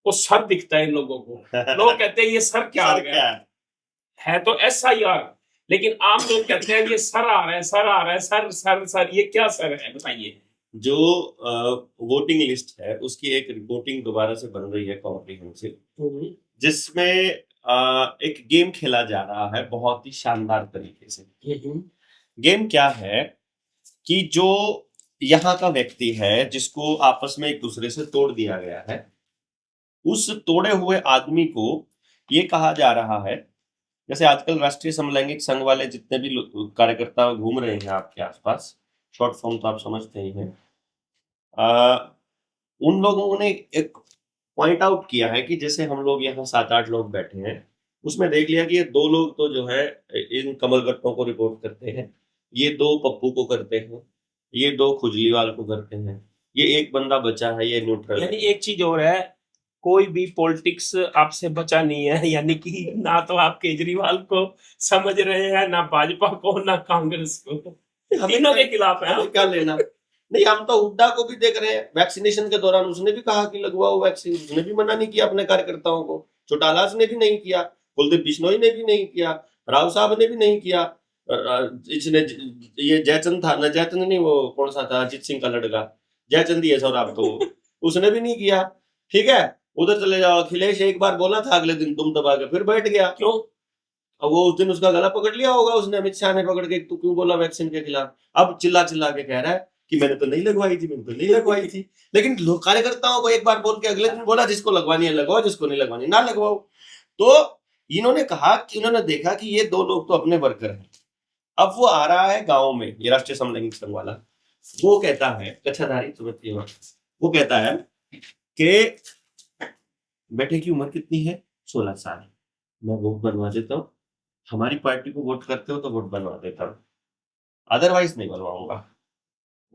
वो सर दिखता है इन लोगों को, लोग कहते हैं ये सर क्या आ गया है, तो SIR, लेकिन आम लोग कहते हैं ये सर आ रहा है, सर आ रहा है, सर सर सर, ये क्या सर है बताइए। जो वोटिंग लिस्ट है उसकी एक रिपोर्टिंग दोबारा से बन रही है कॉम्प्रिहेंसिव, जिसमें एक गेम खेला जा रहा है बहुत ही शानदार तरीके से। गेम क्या है कि जो यहाँ का व्यक्ति है जिसको आपस में एक दूसरे से तोड़ दिया गया है, उस तोड़े हुए आदमी को ये कहा जा रहा है, जैसे आजकल राष्ट्रीय समलैंगिक संघ वाले जितने भी कार्यकर्ता घूम रहे हैं आपके आसपास, शॉर्ट फॉर्म तो आप समझते ही हैं, उन लोगों ने एक पॉइंट आउट किया है कि जैसे हम लोग यहाँ 7-8 लोग बैठे हैं, उसमें देख लिया कि ये 2 लोग तो जो है इन कमलगट्टों को रिपोर्ट करते हैं, ये 2 पप्पू को करते हैं, ये 2 खुजलीवाल को करते हैं, ये एक बंदा बचा है, ये न्यूट्रल। यानी एक चीज और है, कोई भी पॉलिटिक्स आपसे बचा नहीं है, यानी कि ना तो आप केजरीवाल को समझ रहे हैं, ना भाजपा को, ना कांग्रेस को, तीनों के खिलाफ है। हमें क्या लेना। नहीं, हम तो हुड्डा को भी देख रहे हैं, वैक्सीनेशन के दौरान उसने भी कहा कि लगवाओ वैक्सीन, उसने भी मना नहीं किया अपने कार्यकर्ताओं को, चौटाला ने भी नहीं किया, कुलदीप बिश्नोई ने भी नहीं किया, राव साहब ने भी नहीं किया, इसने ये जयचंद था ना, जयचंद नहीं, वो कौन सा था, अजीत सिंह का लड़का जयचंद ही है सौराब, तो उसने भी नहीं किया। ठीक है, उधर चले जाओ, अखिलेश एक बार बोला था, अगले दिन तुम दबा के फिर बैठ गया। क्यों? अब वो उस दिन उसका गला पकड़ लिया होगा उसने, अमित शाह ने पकड़ के, तू क्यों बोला वैक्सीन के खिलाफ। अब चिल्ला चिल्ला के कह रहा है कि मैंने तो नहीं लगवाई थी, मैंने तो नहीं लगवाई थी। लेकिन कार्यकर्ताओं को एक बार बोल के अगले दिन बोला जिसको लगवानी है लगवाओ, जिसको नहीं लगवानी ना लगवाओ। तो इन्होंने कहा कि इन्होंने देखा कि ये 2 लोग तो अपने वर्कर हैं। अब वो आ रहा है गांव में, ये राष्ट्रीय समलैंगिक संघ वाला, वो कहता है, कच्छाधारी समझती है, वो कहता है कि बेटे की उम्र कितनी है, 16 साल, मैं वोट बनवा देता हूँ, हमारी पार्टी को वोट करते हो तो वोट बनवा देता हूँ। अदरवाइज नहीं बनवाऊंगा।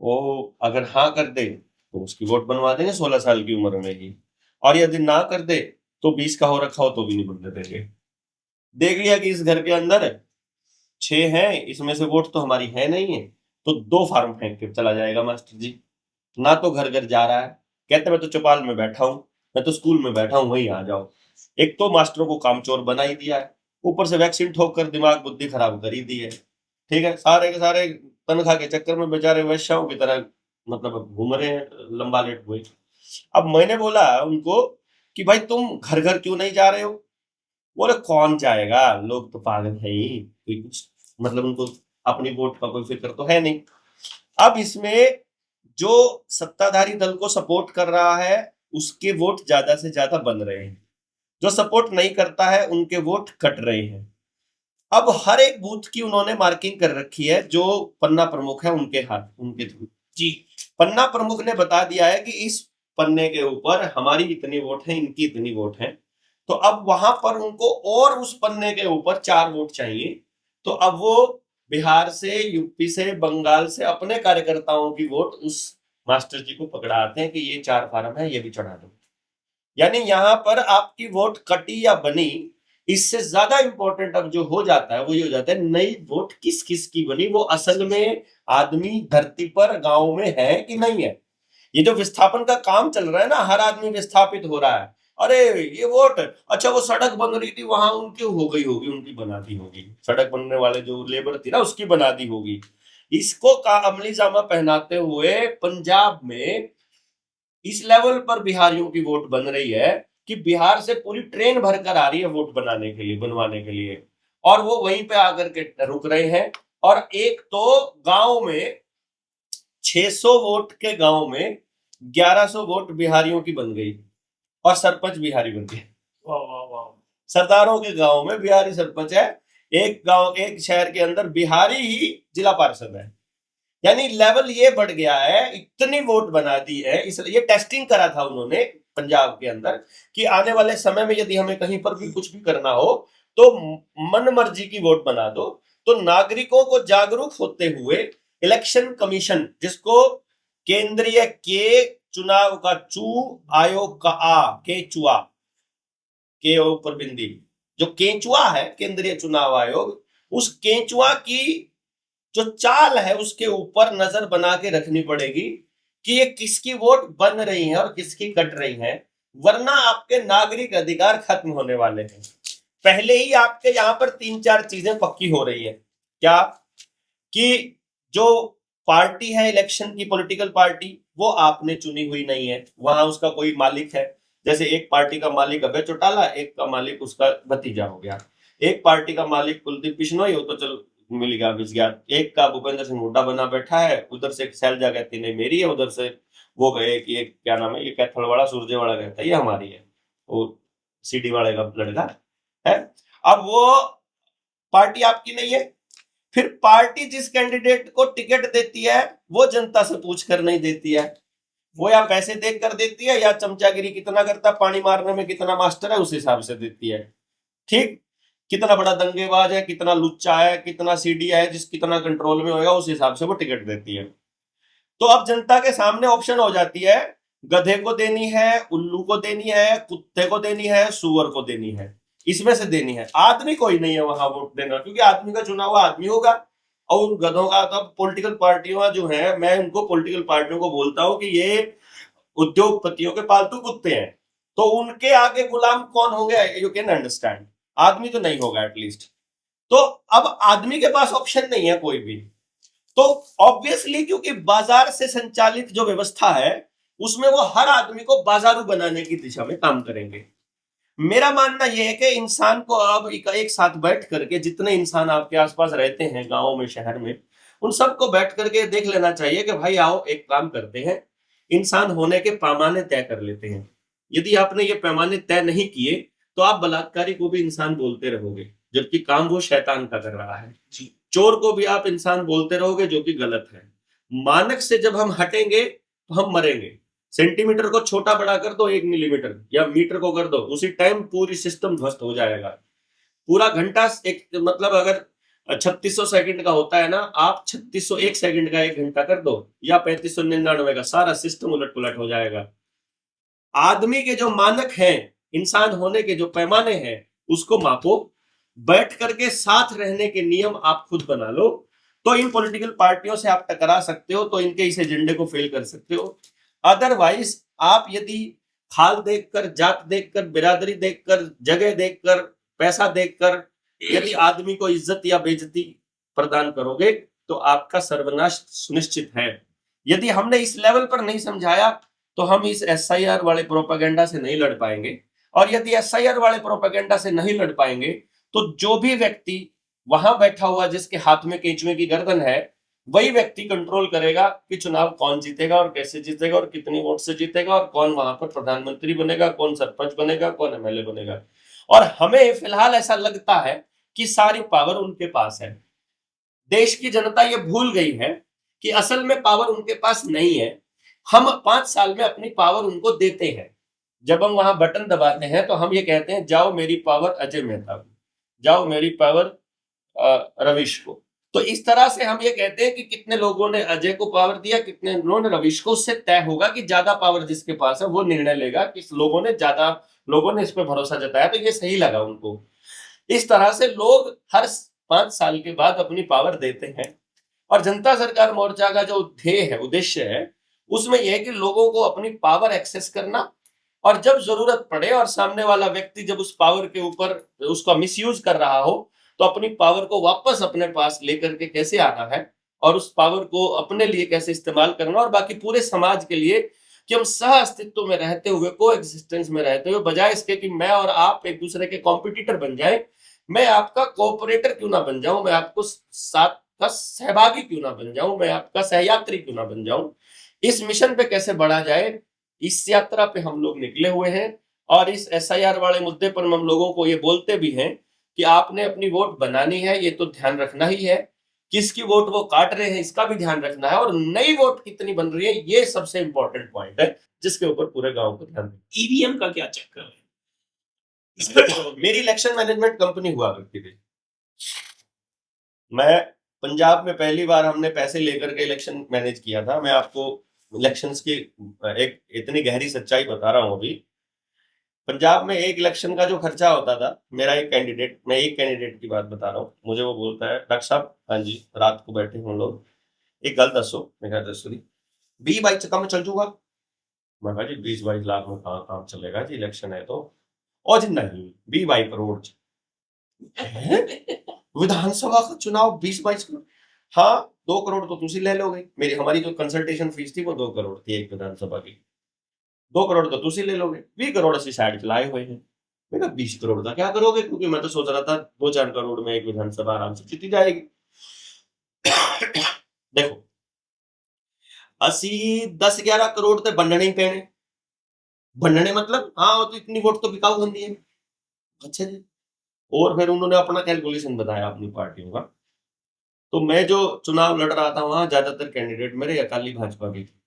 वो अगर हाँ कर दे तो उसकी वोट बनवा देंगे 16 साल की उम्र में ही, और यदि ना कर दे तो 20 का हो रखा हो तो भी नहीं बनने देंगे। देख लिया कि इस घर के अंदर 6 हैं, इसमें से वोट तो हमारी है नहीं है, तो 2 फार्म फेंक के चला जाएगा मास्टर जी। ना तो घर घर जा रहा है, कहते मैं तो चौपाल में बैठा हूँ, मैं तो स्कूल में बैठा हूँ, वहीं आ जाओ। एक तो मास्टरों को कामचोर बना ही दिया है, ऊपर से वैक्सीन ठोक कर दिमाग बुद्धि खराब कर ही दी है। ठीक है, सारे के सारे तनख्वाह के चक्कर में बेचारे वैश्याओं की तरह मतलब घूम रहे हैं लंबा लेट हुए। अब मैंने बोला उनको कि भाई तुम घर घर क्यों नहीं जा रहे हो? बोले कौन जाएगा, लोग तो पागल है ही, कोई कुछ मतलब उनको अपनी वोट का कोई फिक्र तो है नहीं। अब इसमें जो सत्ताधारी दल को सपोर्ट कर रहा है उसके वोट ज्यादा से ज्यादा बन रहे हैं, जो सपोर्ट नहीं करता है उनके वोट कट रहे हैं। अब हर एक बूथ की उन्होंने मार्किंग कर रखी है, जो पन्ना प्रमुख है उनके हाथ उनके थ्रू जी। पन्ना प्रमुख ने बता दिया है कि इस पन्ने के ऊपर हमारी इतनी वोट है, इनकी इतनी वोट है। तो अब वहां पर उनको और उस पन्ने के ऊपर 4 वोट चाहिए। तो अब वो बिहार से, यूपी से, बंगाल से अपने कार्यकर्ताओं की वोट उस मास्टर जी को पकड़ाते हैं कि ये 4 फार्म है, ये भी चढ़ा दो। यानी यहां पर आपकी वोट कटी या बनी, इससे ज्यादा इंपॉर्टेंट अब जो हो जाता है वो ये हो जाता है नई वोट किस किस की बनी, वो असल में आदमी धरती पर गांव में है कि नहीं है। ये जो विस्थापन का काम चल रहा है ना, हर आदमी विस्थापित हो रहा है। अरे ये वोट, अच्छा वो सड़क बन रही थी वहां उनकी हो गई होगी, उनकी बना दी होगी, सड़क बनने वाले जो लेबर थी ना उसकी बना दी होगी। इसको का अमली जामा पहनाते हुए पंजाब में इस लेवल पर बिहारियों की वोट बन रही है कि बिहार से पूरी ट्रेन भरकर आ रही है वोट बनाने के लिए, बनवाने के लिए, और वो वहीं पे आकर के रुक रहे हैं। और एक तो गांव में 600 वोट के गांव में 1100 वोट बिहारियों की बन गई और सरपंच बिहारी बन गए। वाह वाह वाह। सरदारों के गांव में बिहारी सरपंच है, एक गांव एक शहर के अंदर बिहारी ही जिला पार्षद है। यानी लेवल ये बढ़ गया है, इतनी वोट बना दी है। इसलिए ये टेस्टिंग करा था उन्होंने पंजाब के अंदर कि आने वाले समय में यदि हमें कहीं पर भी कुछ भी करना हो तो मन मर्जी की वोट बना दो। तो नागरिकों को जागरूक होते हुए इलेक्शन कमीशन, जिसको केंद्रीय के चुनाव का चू, आयोग का आ, के चुआ के ऊपर बिंदी, जो केंचुआ है केंद्रीय चुनाव आयोग, उस केंचुआ की जो चाल है उसके ऊपर नजर बना के रखनी पड़ेगी कि ये किसकी वोट बन रही है और किसकी कट रही है, वरना आपके नागरिक अधिकार खत्म होने वाले हैं। पहले ही आपके यहां पर 3-4 चीजें पक्की हो रही है। क्या? कि जो पार्टी है इलेक्शन की, पॉलिटिकल पार्टी, वो आपने चुनी हुई नहीं है, वहां उसका कोई मालिक है। जैसे एक पार्टी का मालिक अभय चौटाला, एक का मालिक उसका भतीजा हो गया। एक पार्टी का मालिक कुलदीप बिश्नोई हो तो चलो मिल गया बिस गया, एक का भूपेंद्र सिंह हुड्डा बना बैठा है, उधर से शैलजा कहती नहीं मेरी है, उधर से वो गए कि एक क्या नाम है, ये कैथल वाला सूरजे वाला कहता है ये हमारी है, वो सीडी वाले का लड़का है। अब वो पार्टी आपकी नहीं है। फिर पार्टी जिस कैंडिडेट को टिकट देती है वो जनता से पूछ कर नहीं देती है, वो या पैसे देख कर देती है या चमचागिरी कितना करता, पानी मारने में कितना मास्टर है उस हिसाब से देती है। ठीक, कितना बड़ा दंगेबाज है, कितना लुच्चा है, कितना सीडी है, जिस कितना कंट्रोल में होगा उस हिसाब से वो टिकट देती है। तो अब जनता के सामने ऑप्शन हो जाती है, गधे को देनी है, उल्लू को देनी है, कुत्ते को देनी है, सुअर को देनी है, इसमें से देनी है। आदमी कोई नहीं है वहां वोट देना, क्योंकि आदमी का चुना हुआ आदमी होगा। और उन गधों का तो पॉलिटिकल पार्टियों जो है, मैं उनको पॉलिटिकल पार्टियों को बोलता हूं कि ये उद्योगपतियों के पालतू कुत्ते हैं। तो उनके आगे गुलाम कौन होंगे, यू कैन अंडरस्टैंड। आदमी तो नहीं होगा एटलीस्ट। तो अब आदमी के पास ऑप्शन नहीं है कोई भी। तो ऑब्वियसली क्योंकि बाजार से संचालित जो व्यवस्था है उसमें वो हर आदमी को बाजारू बनाने की दिशा में काम करेंगे। मेरा मानना यह है कि इंसान को अब एक साथ बैठ करके, जितने इंसान आपके आसपास रहते हैं गांव में, शहर में, उन सबको बैठ करके देख लेना चाहिए कि भाई आओ एक काम करते हैं, इंसान होने के पैमाने तय कर लेते हैं। यदि आपने ये पैमाने तय नहीं किए तो आप बलात्कारी को भी इंसान बोलते रहोगे, जबकि काम वो शैतान का कर रहा है। जी। चोर को भी आप इंसान बोलते रहोगे, जो कि गलत है। मानक से जब हम हटेंगे तो हम मरेंगे। सेंटीमीटर को छोटा बड़ा कर दो 1 मिलीमीटर, या मीटर को कर दो, उसी टाइम पूरी सिस्टम ध्वस्त हो जाएगा। पूरा घंटा एक मतलब अगर 3600 सेकंड का होता है ना, आप 3601 सेकंड का 1 घंटा कर दो या 3599 का, सारा सिस्टम उलट पुलट हो जाएगा। आदमी के जो मानक हैं, इंसान होने के जो पैमाने हैं, उसको मापो, बैठ करके साथ रहने के नियम आप खुद बना लो, तो इन पॉलिटिकल पार्टियों से आप टकरा सकते हो, तो इनके इस एजेंडे को फेल कर सकते हो। अदरवाइज आप यदि खाल देखकर, जात देखकर, बिरादरी देखकर, जगह देखकर, पैसा देखकर यदि आदमी को इज्जत या बेइज्जती प्रदान करोगे तो आपका सर्वनाश सुनिश्चित है। यदि हमने इस लेवल पर नहीं समझाया तो हम इस एसआईआर वाले प्रोपेगेंडा से नहीं लड़ पाएंगे, और यदि एसआईआर वाले प्रोपेगेंडा से नहीं लड़ पाएंगे तो जो भी व्यक्ति वहां बैठा हुआ जिसके हाथ में केंचुए की गर्दन है, वही व्यक्ति कंट्रोल करेगा कि चुनाव कौन जीतेगा और कैसे जीतेगा और कितनी वोट से जीतेगा और कौन वहां पर प्रधानमंत्री बनेगा, कौन सरपंच बनेगा, कौन एमएलए बनेगा। और हमें फिलहाल ऐसा लगता है कि सारी पावर उनके पास है। देश की जनता ये भूल गई है कि असल में पावर उनके पास नहीं है। हम 5 साल में अपनी पावर उनको देते हैं। जब हम वहां बटन दबाते हैं तो हम ये कहते हैं, जाओ मेरी पावर अजय मेहता को, जाओ मेरी पावर रविश को। तो इस तरह से हम ये कहते हैं कि कितने लोगों ने अजय को पावर दिया, कितने लोगों ने रविश को। उससे तय होगा कि ज्यादा पावर जिसके पास है वो निर्णय लेगा कि लोगों ने इस पर भरोसा जताया तो ये सही लगा उनको। इस तरह से लोग हर 5 साल के बाद अपनी पावर देते हैं। और जनता सरकार मोर्चा का जो ध्येय है, उद्देश्य है, उसमें यह है कि लोगों को अपनी पावर एक्सेस करना, और जब जरूरत पड़े और सामने वाला व्यक्ति जब उस पावर के ऊपर उसका मिसयूज कर रहा हो तो अपनी पावर को वापस अपने पास लेकर के कैसे आना है और उस पावर को अपने लिए कैसे इस्तेमाल करना, और बाकी पूरे समाज के लिए कि हम सह अस्तित्व में रहते हुए, को एग्जिस्टेंस में रहते हुए, बजाय इसके कि मैं और आप एक दूसरे के कॉम्पिटिटर बन जाए, मैं आपका कोऑपरेटर क्यों ना बन जाऊं, मैं आपको साथ का सहभागी क्यों ना बन जाऊं, मैं आपका सहयात्री क्यों ना बन जाऊं। इस मिशन पे कैसे बढ़ा जाए, इस यात्रा पे हम लोग निकले हुए हैं। और इस एसआईआर वाले मुद्दे पर हम लोगों को ये बोलते भी हैं कि आपने अपनी वोट बनानी है, ये तो ध्यान रखना ही है। किसकी वोट वो काट रहे हैं इसका भी ध्यान रखना है, और नई वोट कितनी बन रही है ये सबसे इंपॉर्टेंट पॉइंट है जिसके ऊपर पूरे गांव को ध्यान दें। ईवीएम का क्या चक्कर है? मेरी इलेक्शन मैनेजमेंट कंपनी हुआ करती थी। मैं पंजाब में पहली बार हमने पैसे लेकर के इलेक्शन मैनेज किया था। मैं आपको इलेक्शंस की एक इतनी गहरी सच्चाई बता रहा हूं। अभी पंजाब में एक इलेक्शन का जो खर्चा होता था, मैं एक कैंडिडेट की बात बता रहा हूँ। मुझे वो बोलता है, डॉक्टर साहब, हाँ जी, रात को बैठे हम लोग, एक गल दसो। मैं कहा दसो दी 20-22 काम चल जूगा। मैं कहा जी 20-22 लाख में कहाँ काम चलेगा जी, इलेक्शन है तो। और जी नहीं, 20-22 करोड़ विधानसभा का चुनाव 20-22 करोड़। हाँ, 2 करोड़ तो तुसी ले लोगे। हमारी जो कंसल्टेशन फीस थी वो 2 करोड़ थी एक विधानसभा की। 2 करोड़ तो तुसी ले लोगे, 20 करोड़ असि साइड चलाए हुए हैं। मैं कहा 20 करोड़ का क्या करोगे, क्योंकि मैं तो सोच रहा था 2-4 करोड़ में एक विधानसभा आराम से जीती जाएगी। देखो, असि 10-11 करोड़ तो बनने ही पैने। बनने मतलब हाँ, तो इतनी वोट तो बिकाऊ होती है। अच्छा जी। और फिर उन्होंने अपना कैलकुलेशन बताया अपनी पार्टियों का। तो मैं जो चुनाव लड़ रहा था वहां ज्यादातर कैंडिडेट मेरे अकाली भाजपा के थे।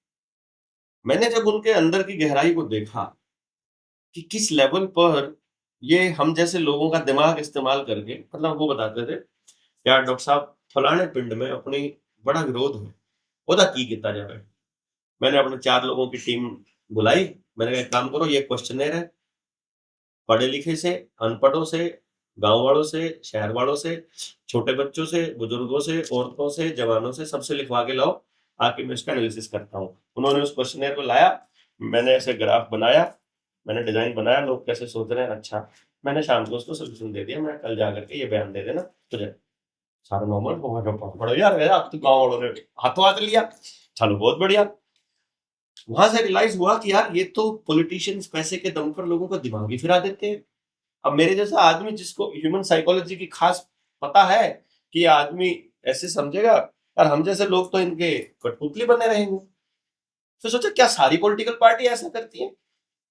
मैंने जब उनके अंदर की गहराई को देखा कि किस लेवल पर ये हम जैसे लोगों का दिमाग इस्तेमाल करके, मतलब वो बताते थे, यार डॉक्टर साहब फलाने पिंड में अपनी बड़ा विरोध है, ओदा की किया जाए। मैंने अपने 4 लोगों की टीम बुलाई। मैंने कहा एक काम करो, ये क्वेश्चनर है, पढ़े लिखे से, अनपढ़ों से, गांव वालों से, शहर वालों से, छोटे बच्चों से, बुजुर्गों से, औरतों से, जवानों से, सबसे लिखवा के लाओ, आके मैं इसका एनालिसिस करता हूँ। उन्होंने उस क्वेश्चनर को लाया, मैंने ऐसे ग्राफ बनाया, मैंने डिजाइन बनाया, लोग कैसे सोच रहे हैं। अच्छा, मैंने शाम को उसको सोल्यूशन दे दिया। मैं कल जा करके ये बयान दे देना तुझे, सारा नॉर्मल होगा। जो पढ़ो यार, आप तो गाँव वालों ने हाथों हाथ लिया, चलो बहुत बढ़िया। वहां से रियलाइज हुआ कि यार ये तो पॉलिटिशियंस पैसे के दम पर लोगों का दिमाग ही फिरा देते हैं। अब मेरे जैसा आदमी जिसको ह्यूमन साइकोलॉजी की खास पता है कि ये आदमी ऐसे समझेगा, और हम जैसे लोग तो इनके कठपुतली बने रहेंगे। तो सोचा क्या सारी पॉलिटिकल पार्टी ऐसा करती है।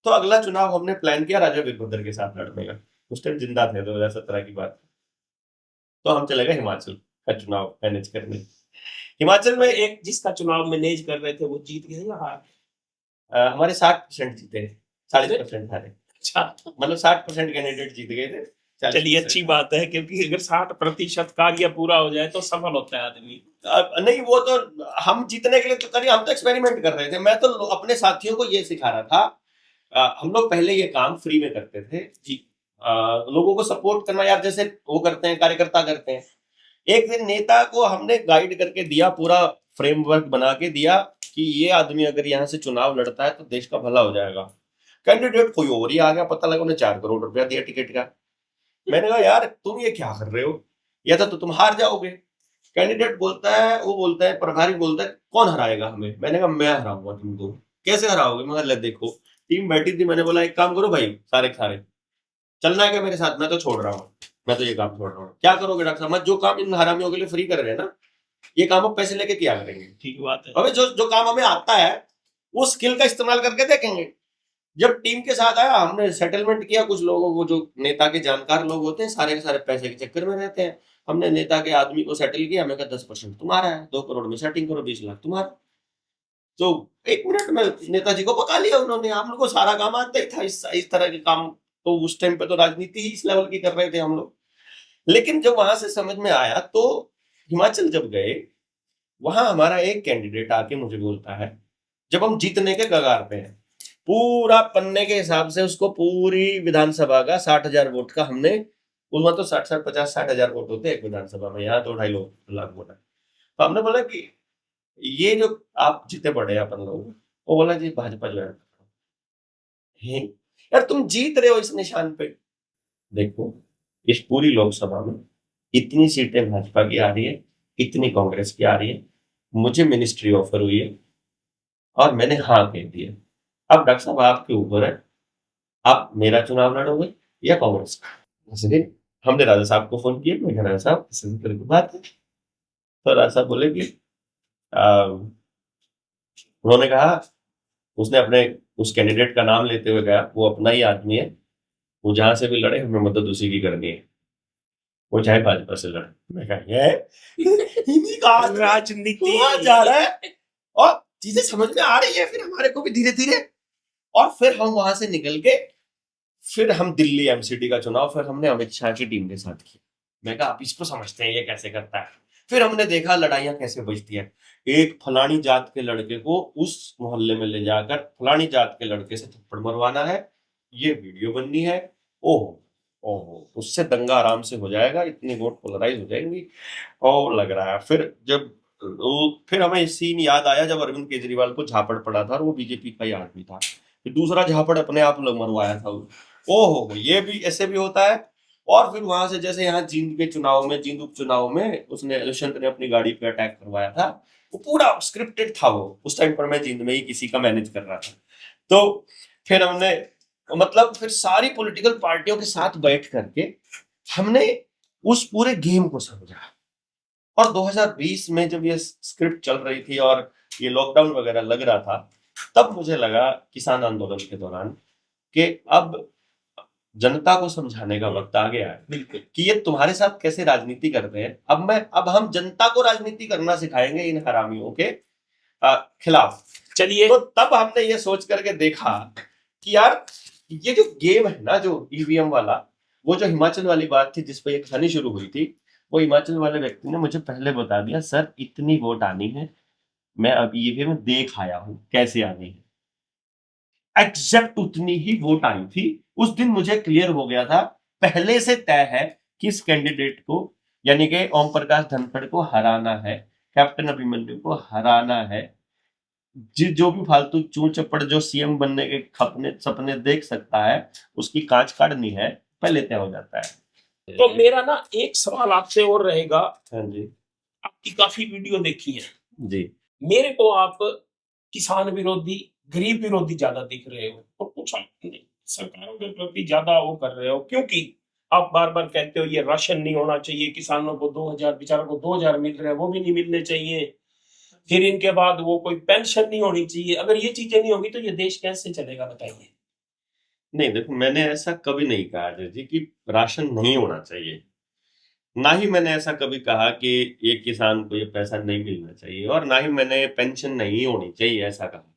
तो अगला चुनाव हमने प्लान किया राजा वीरभद्र के साथ लड़ने का। उस टाइम जिंदा थे, 2017 की बात। तो हम चले गए हिमाचल का चुनाव मैनेज करने। हिमाचल में एक जिसका चुनाव मैनेज कर रहे थे वो जीत गए या हार? हमारे 60% जीते, 40% हारे। अच्छा, मतलब 60% कैंडिडेट जीत गए थे, चलिए अच्छी बात है, क्योंकि अगर 60% कार्य पूरा हो जाए तो सफल होता है आदमी। नहीं, वो तो हम जीतने के लिए तो करिए, हम तो एक्सपेरिमेंट कर रहे थे। मैं तो अपने साथियों को ये सिखा रहा था। हम लोग पहले ये काम फ्री में करते थे जी। लोगों को सपोर्ट करना, यार जैसे वो करते हैं, कार्यकर्ता करते हैं। एक दिन नेता को हमने गाइड करके दिया, पूरा फ्रेमवर्क बना के दिया कि ये आदमी अगर यहाँ से चुनाव लड़ता है तो देश का भला हो जाएगा। कैंडिडेट कोई और ही आ गया, पता लगा उन्हें 4 करोड़ रुपया दिया टिकट का। मैंने कहा यार तुम ये क्या कर रहे हो, या तो तुम हार जाओगे। कैंडिडेट बोलता है, वो बोलता है, प्रभारी बोलता है कौन हराएगा हमें। मैंने कहा मैं हराऊंगा तुमको। कैसे हराओगे? मैं ले देखो, टीम बैठी थी। मैंने बोला एक काम करो भाई, सारे सारे चलना है क्या मेरे साथ? मैं तो छोड़ रहा हूँ, मैं तो ये काम छोड़ रहा हूँ। क्या करोगे डॉक्टर साहब? जो काम इन हरामियों के लिए फ्री कर रहे हैं ना, ये काम हम पैसे लेके क्या करेंगे? ठीक बात है। अबे जो जो काम हमें आता है वो स्किल का इस्तेमाल करके देखेंगे। जब टीम के साथ आया, हमने सेटलमेंट किया। कुछ लोगों को, जो नेता के जानकार लोग होते हैं, सारे के सारे पैसे के चक्कर में रहते हैं। हमने नेता के आदमी को सेटल किया। मैं कहा 10% तुम्हारा है, 2 करोड़ में सेटिंग करो, 20 लाख तुम्हारा। तो 1 मिनट में नेताजी को पका लिया उन्होंने। हम लोग को सारा काम आता ही था, इस तरह के काम। तो उस टाइम पे तो राजनीति ही इस लेवल की कर रहे थे हम लोग। लेकिन जब वहां से समझ में आया, तो हिमाचल जब गए, वहां हमारा एक कैंडिडेट आके मुझे बोलता है, जब हम जीतने के कगार पे हैं, पूरा पन्ने के हिसाब से उसको पूरी विधानसभा का 60,000 वोट का हमने, उसमें तो 60,000 वोट होते हैं एक विधानसभा में, यहाँ तो 2.5 लाख वोट है। तो हमने बोला कि ये जो आप जीते पड़े अपन लोग, वो बोला जी भाजपा जो है। यार तुम जीत रहे हो इस निशान पे। देखो, इस पूरी लोकसभा में इतनी सीटें भाजपा की आ रही है, इतनी कांग्रेस की आ रही है। मुझे मिनिस्ट्री ऑफर हुई है और मैंने हाँ कह दी है। अब डॉक्टर साहब आपके ऊपर है, आप मेरा चुनाव लड़ोगे या कांग्रेस का? इसलिए हमने राजा साहब को फोन किया। मैं कहा राजा साहब इस तरह की बात है। तो राजा साहब बोले कि उन्होंने कहा, उसने अपने उस कैंडिडेट का नाम लेते हुए कहा, वो अपना ही आदमी है, वो जहां से भी लड़े हमें मदद उसी की करनी है, वो चाहे भाजपा से लड़े। मैं कहा ये इन्हीं का राजनीति जा रहा है और चीजें समझ में आ रही है फिर हमारे को भी धीरे धीरे। और फिर हम वहां से निकल के, फिर हम दिल्ली एमसीडी का चुनाव फिर हमने अमित शाह की टीम के साथ किया। मैं कहा आप इसको समझते हैं ये कैसे करता है। फिर हमने देखा लड़ाइयां कैसे बजती है। एक फलानी जात के लड़के को उस मोहल्ले में ले जाकर फलानी जात के लड़के से थप्पड़ मरवाना है, ये वीडियो बननी है। ओहो ओहो, उससे दंगा आराम से हो जाएगा, इतनी वोट पोलराइज हो जाएंगी। और लग रहा है फिर हमें सीन याद आया जब अरविंद केजरीवाल को झापड़ पड़ा था और वो बीजेपी का ही आदमी था। फिर दूसरा झापड़ अपने आप मरवाया था। ओहो, ये भी ऐसे भी होता है। और फिर वहां से जैसे यहाँ जींद के चुनाव में, जींद उपचुनाव में उसने दुष्यंत ने अपनी गाड़ी पे अटैक करवाया था, वो पूरा स्क्रिप्टेड था। वो उस टाइम पर मैं जींद में ही किसी का मैनेज कर रहा था। तो फिर हमने, मतलब फिर सारी पॉलिटिकल पार्टियों के साथ बैठ करके हमने उस पूरे गेम को समझा। और 2020 में जब ये स्क्रिप्ट चल रही थी और ये लॉकडाउन वगैरह लग रहा था, तब मुझे लगा किसान आंदोलन के दौरान कि अब जनता को समझाने का वक्त आ गया है। बिल्कुल। कि ये तुम्हारे साथ कैसे राजनीति करते हैं। अब हम जनता को राजनीति करना सिखाएंगे इन हरामियों के खिलाफ। चलिए, तो तब हमने ये सोच करके देखा कि यार ये जो गेम है ना, जो ईवीएम वाला, वो जो हिमाचल वाली बात थी जिस पर ये कहानी शुरू हुई थी, वो हिमाचल वाले व्यक्ति ने मुझे पहले बता दिया, सर इतनी वोट आनी है, मैं अभी ईवीएम देख आया हूं कैसे आनी है। एग्जैक्ट उतनी ही वोट आई थी। उस दिन मुझे क्लियर हो गया था, पहले से तय है किस कैंडिडेट को, यानी कि ओम प्रकाश धनखड़ को हराना है, कैप्टन अभिमन्यु को हराना है। जो भी फालतू चूं चप्पड़ जो सीएम बनने के सपने देख सकता है, उसकी कांच काटनी है, पहले तय हो जाता है। तो मेरा ना एक सवाल आपसे और रहेगा। हाँ जी। आपकी काफी वीडियो देखी है जी। मेरे को आप किसान विरोधी, गरीब विरोधी ज्यादा दिख रहे हो, और कुछ आप सरकारों के प्रति ज्यादा वो कर रहे हो, क्योंकि आप बार बार कहते हो ये राशन नहीं होना चाहिए, किसानों को 2000, बेचारों को 2000 मिल रहे हैं, वो भी नहीं मिलने चाहिए। फिर इनके बाद वो कोई पेंशन नहीं होनी चाहिए। अगर ये चीजें नहीं होगी तो ये देश कैसे चलेगा, बताइए। नहीं देखो, मैंने ऐसा कभी नहीं कहा अजय जी कि राशन नहीं होना चाहिए। ना ही मैंने ऐसा कभी कहा कि ये किसान को ये पैसा नहीं मिलना चाहिए, और ना ही मैंने पेंशन नहीं होनी चाहिए ऐसा कहा।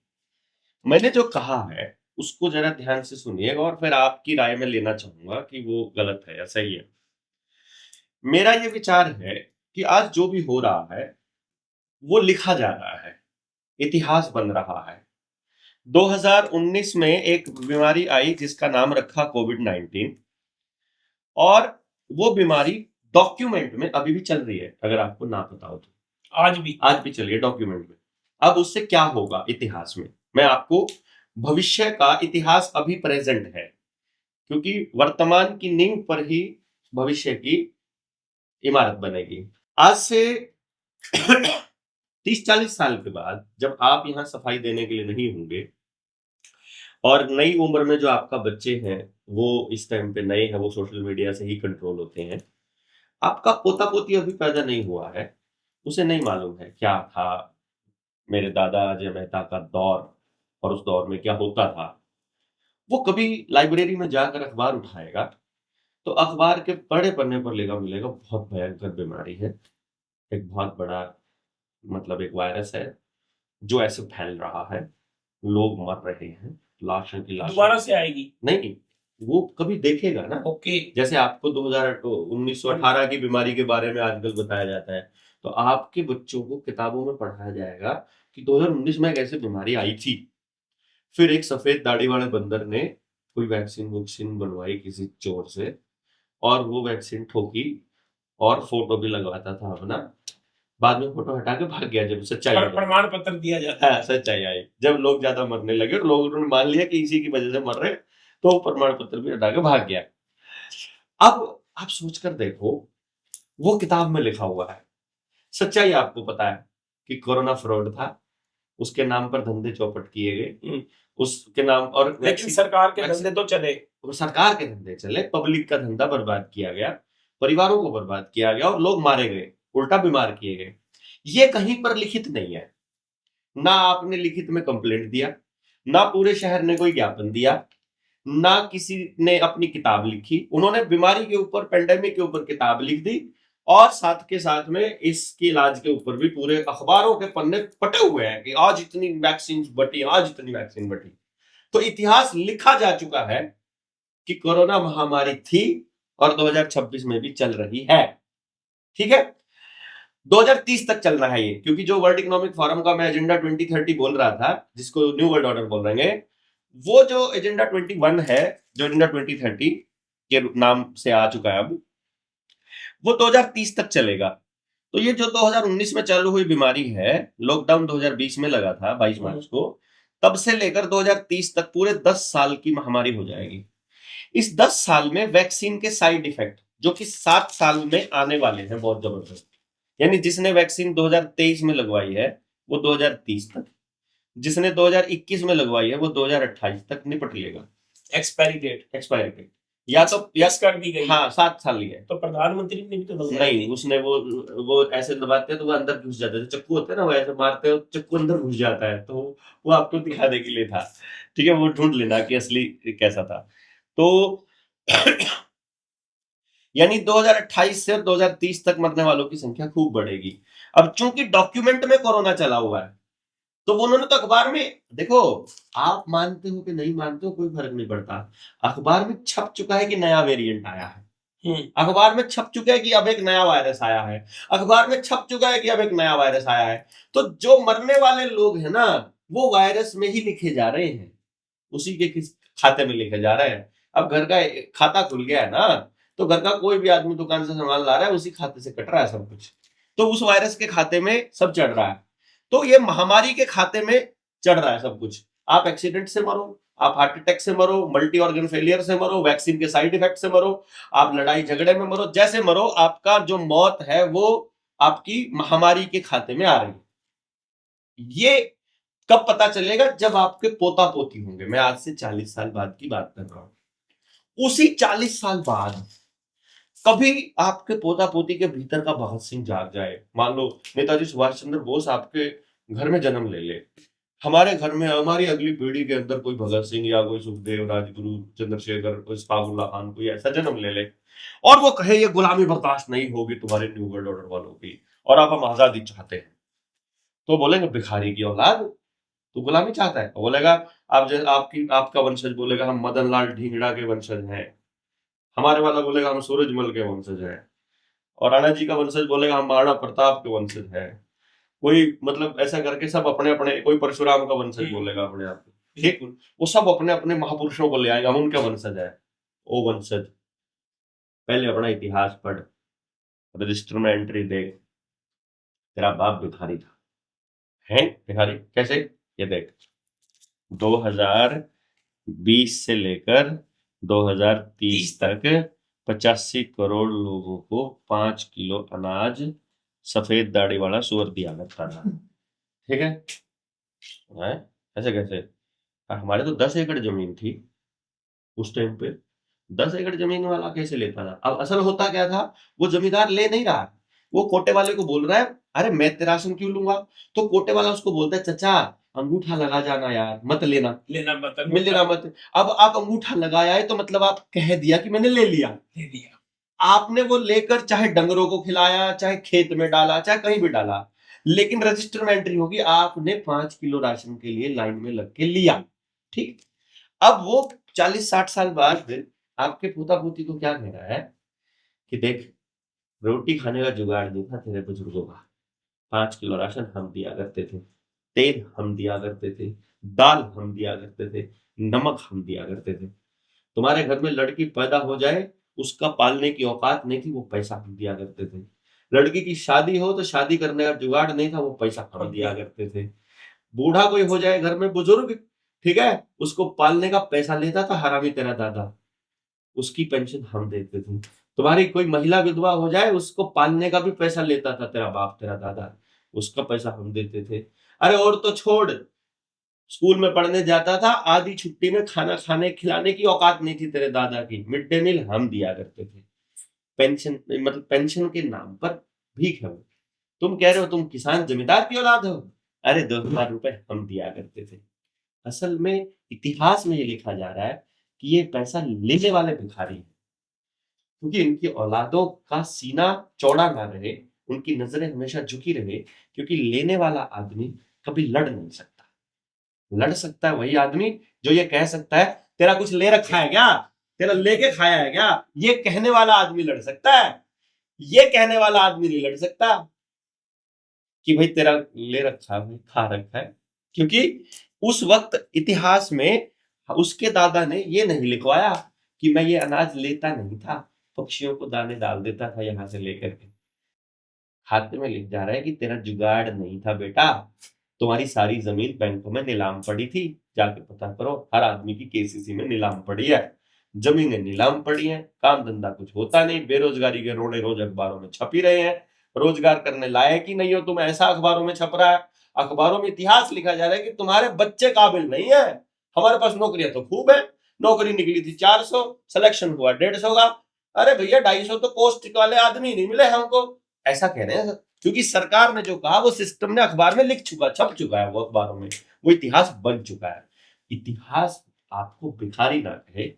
मैंने जो कहा है उसको जरा ध्यान से सुनिएगा और फिर आपकी राय में लेना चाहूंगा कि वो गलत है या सही है। मेरा ये विचार है कि आज जो भी हो रहा है वो लिखा जा रहा है, इतिहास बन रहा है। 2019 में एक बीमारी आई जिसका नाम रखा कोविड-19, और वो बीमारी डॉक्यूमेंट में अभी भी चल रही है, अगर आपको ना पता हो तो। आज भी चल रही है डॉक्यूमेंट में। अब उससे क्या होगा इतिहास में, मैं आपको भविष्य का इतिहास अभी प्रेजेंट है, क्योंकि वर्तमान की नींव पर ही भविष्य की इमारत बनेगी। आज से 30-40 साल के बाद जब आप यहाँ सफाई देने के लिए नहीं होंगे और नई उम्र में जो आपका बच्चे हैं वो इस टाइम पे नए हैं, वो सोशल मीडिया से ही कंट्रोल होते हैं। आपका पोता पोती अभी पैदा नहीं हुआ है, उसे नहीं मालूम है क्या था मेरे दादा अजय मेहता का दौर और उस दौर में क्या होता था। वो कभी लाइब्रेरी में जाकर अखबार उठाएगा तो अखबार के बड़े पन्ने पर मिलेगा बहुत भयंकर बीमारी है, एक बहुत बड़ा मतलब एक वायरस है जो ऐसे फैल रहा है, लोग मर रहे हैं, लाशों की लाशें। दोबारा से आएगी? नहीं, वो कभी देखेगा ना। ओके। जैसे आपको 1918 की बीमारी के बारे में आजकल बताया जाता है, तो आपके बच्चों को किताबों में पढ़ाया जाएगा कि 2019 में एक ऐसी बीमारी आई थी, फिर एक सफेद दाढ़ी वाले बंदर ने कोई वैक्सीन बनवाई किसी चोर से और वो वैक्सीन ठोकी और फोटो भी लगवाता था अपना, बाद में फोटो हटा के भाग गया जब सच्चाई आई। प्रमाण पत्र दिया जाता है। सच्चाई आई जब लोग ज्यादा मरने लगे और लोगों ने मान लिया कि इसी की वजह से मर रहे, तो प्रमाण पत्र भी हटा के भाग गया। अब आप सोचकर देखो, वो किताब में लिखा हुआ है, सच्चाई आपको पता है कि कोरोना फ्रॉड था, उसके नाम पर धंधे चौपट किए गए, उसके नाम और लेकिन सरकार के धंधे तो चले, सरकार के धंधे चले, पब्लिक का धंधा बर्बाद किया गया, परिवारों को बर्बाद किया गया और लोग मारे गए, उल्टा बीमार किए गए। ये कहीं पर लिखित नहीं है, ना आपने लिखित में कंप्लेंट दिया, ना पूरे शहर ने कोई ज्ञापन दिया, ना किसी ने अपनी किताब लिखी। उन्होंने बीमारी के ऊपर, पेंडेमिक के ऊपर किताब लिख दी और साथ के साथ में इसके इलाज के ऊपर भी पूरे अखबारों के पन्ने पटे हुए हैं कि आज इतनी वैक्सीन बटी, आज इतनी वैक्सीन बटी। तो इतिहास लिखा जा चुका है कि कोरोना महामारी थी और 2026 में भी चल रही है। ठीक है, 2030 तक चलना है ये, क्योंकि जो वर्ल्ड इकोनॉमिक फोरम का मैं एजेंडा 2030 बोल रहा था, जिसको न्यू वर्ल्ड ऑर्डर बोल रहे हैं, वो जो एजेंडा 21 है, जो एजेंडा 2030 के नाम से आ चुका है अब, वो 2030 तक चलेगा। तो ये जो 2019 में चालू हुई बीमारी है, लॉकडाउन 2020 में लगा था 22 मार्च को, तब से लेकर 2030 तक पूरे 10 साल की महामारी हो जाएगी। इस 10 साल में वैक्सीन के साइड इफेक्ट जो कि 7 साल में आने वाले हैं बहुत जबरदस्त, यानी जिसने वैक्सीन 2023 में लगवाई है वो 2030 तक, जिसने 2021 में लगवाई है वो 2028 तक निपट लेगा। एक्सपायरी डेट या तो यस कर दी गई। हाँ, 7 साल ही है। तो प्रधानमंत्री ने भी तो नहीं, उसने वो ऐसे दबाते हैं तो वो अंदर घुस जाते हैं, चक्कू होते हैं ना, वो ऐसे मारते हैं चक्कू अंदर घुस जाता है, तो वो आपको दिखाने के लिए था। ठीक है, वो ढूंढ लेना कि असली कैसा था। तो यानी 2028 से 2030 तक मरने वालों की संख्या खूब बढ़ेगी। अब चूंकि डॉक्यूमेंट में कोरोना चला हुआ है, तो वो उन्होंने तो अखबार में, देखो आप मानते हो कि नहीं मानते हो कोई फर्क नहीं पड़ता, अखबार में छप चुका है कि नया वेरिएंट आया है, अखबार में छप चुका है कि अब एक नया वायरस आया है, अखबार में छप चुका है कि अब एक नया वायरस आया है। तो जो मरने वाले लोग हैं ना, वो वायरस में ही लिखे जा रहे हैं, उसी के किस खाते में लिखे जा रहे हैं। अब घर का खाता खुल गया है ना, तो घर का कोई भी आदमी दुकान से सामान ला रहा है, उसी खाते से कट रहा है सब कुछ, तो उस वायरस के खाते में सब चढ़ रहा है। तो ये महामारी के खाते में चढ़ रहा है सब कुछ। आप एक्सीडेंट से मरो, आप हार्ट अटैक से मरो, मल्टी ऑर्गन फेलियर से मरो, वैक्सीन के साइड इफेक्ट से मरो, आप लड़ाई झगड़े में मरो, जैसे मरो, आपका जो मौत है वो आपकी महामारी के खाते में आ रही है। ये कब पता चलेगा? जब आपके पोता पोती होंगे। मैं आज से 40 साल बाद की बात कर रहा हूं। उसी 40 साल बाद कभी आपके पोता पोती के भीतर का भगत सिंह जाग जाए, मान लो नेताजी सुभाष चंद्र बोस आपके घर में जन्म ले, हमारे घर में हमारी अगली पीढ़ी के अंदर कोई भगत सिंह या कोई सुखदेव, राजगुरु, चंद्रशेखर, कोई इस्फाकुल्ला खान, कोई ऐसा जन्म ले और वो कहे ये गुलामी बर्दाश्त नहीं होगी तुम्हारे न्यू वर्ल्ड ऑर्डर वालों की और आप हम आजादी चाहते हैं, तो बोलेंगे भिखारी की औलाद, तो गुलामी चाहता है, बोलेगा आप जैसे आपका वंशज बोलेगा हम मदन लाल ढींगड़ा के वंशज हैं, हमारे वाला बोलेगा हम सूरजमल के वंशज हैं, और राणा जी का वंशज बोलेगा हम महाराणा प्रताप के वंशज हैं। कोई मतलब ऐसा करके सब अपने अपने, कोई परशुराम का वंशज बोलेगा अपने आप को, ठीक, वो सब अपने अपने महापुरुषों को ले आएगा, हम उनके वंशज है। ओ वंशज, पहले अपना इतिहास पढ़, रजिस्टर में एंट्री देख, तेरा बाप भिखारी था, है भिखारी कैसे, ये देख 2020 से लेकर 2030 तक 85 करोड़ लोगों को 5 किलो अनाज सफेद दाढ़ी वाला सुअर दिया करता था, ठीक है? ऐसे कैसे? हमारे तो 10 एकड़ जमीन थी उस टाइम पे, 10 एकड़ जमीन वाला कैसे लेता था? अब असल होता क्या था, वो जमींदार ले नहीं रहा, वो कोटे वाले को बोल रहा है अरे मैं तेरा राशन क्यों लूंगा, तो कोटे वाला उसको बोलता है चाचा अंगूठा लगा जाना यार, मत लेना मत। अब आप अंगूठा लगाया है तो मतलब आप कह दिया कि मैंने ले लिया। आपने वो लेकर चाहे डंगरों को खिलाया, चाहे खेत में डाला, चाहे कहीं भी डाला, लेकिन रजिस्टर में एंट्री होगी आपने 5 किलो राशन के लिए लाइन में लग के लिया, ठीक। अब वो 40-60 साल बाद आपके पोता पोती को क्या कह रहा है कि देख रोटी खाने का जुगाड़ नहीं था तेरे बुजुर्गों का, 5 किलो राशन हम दिया करते थे, तेल हम दिया करते थे, दाल हम दिया करते थे, नमक हम दिया करते थे, तुम्हारे घर में लड़की पैदा हो जाए उसका पालने की औकात नहीं थी, वो पैसा हम दिया करते थे, लड़की की शादी हो तो शादी करने का जुगाड़ नहीं था, वो पैसा हम दिया करते थे, बूढ़ा कोई हो जाए घर में बुजुर्ग, ठीक है, उसको पालने का पैसा लेता था हरामी तेरा दादा, उसकी पेंशन हम देते थे, तुम्हारी कोई महिला विधवा हो जाए उसको पालने का भी पैसा लेता था तेरा बाप तेरा दादा, उसका पैसा हम देते थे। अरे और तो छोड़, स्कूल में पढ़ने जाता था, आधी छुट्टी में खाना खाने खिलाने की औकात नहीं थी तेरे दादा की, मिड डे मील हम दिया करते थे, पेंशन मतलब पेंशन के नाम पर भीख है वो। तुम कह रहे हो तुम किसान जमींदार की औलाद हो, अरे 2000 रुपए हम दिया करते थे। असल में इतिहास में ये लिखा जा रहा है कि ये पैसा लेने वाले भिखारी हैं, क्योंकि इनकी औलादों का सीना चौड़ा ना रहे, उनकी नजरें हमेशा झुकी रहे, क्योंकि लेने वाला आदमी कभी लड़ नहीं सकता। लड़ सकता है वही आदमी जो ये कह सकता है तेरा कुछ ले रखा है क्या, तेरा लेके खाया है क्या, ये कहने वाला आदमी लड़ सकता है, ये कहने वाला आदमी नहीं लड़ सकता कि भाई तेरा ले रखा है, खा रखा है, क्योंकि उस वक्त इतिहास में उसके दादा ने ये नहीं लिखवाया कि मैं ये अनाज लेता नहीं था, पक्षियों को दाने डाल देता था यहां से लेकर के। खाते में लिख जा रहा है कि तेरा जुगाड़ नहीं था बेटा, तुम्हारी सारी जमीन बैंकों में नीलाम पड़ी थी, जाके पता करो, हर आदमी की केसीसी में नीलाम पड़ी है, जमीनें नीलाम पड़ी हैं, काम धंधा कुछ होता नहीं, बेरोजगारी के रोने रोज अखबारों में छप ही रहे हैं, रोजगार करने लायक ही नहीं हो तुम, ऐसा अखबारों में छप रहा है, अखबारों में इतिहास लिखा जा रहा है कि तुम्हारे बच्चे काबिल नहीं है, हमारे पास नौकरियां तो खूब है, नौकरी निकली थी 400, सिलेक्शन हुआ 150 का, अरे भैया 250 तो पोस्ट वाले आदमी नहीं मिले हमको, ऐसा कह रहे हैं, क्योंकि सरकार ने जो कहा वो सिस्टम ने अखबार में लिख चुका, छप चुका है, वो अखबारों में वो इतिहास बन चुका है। इतिहास आपको भिखारी ना कहे,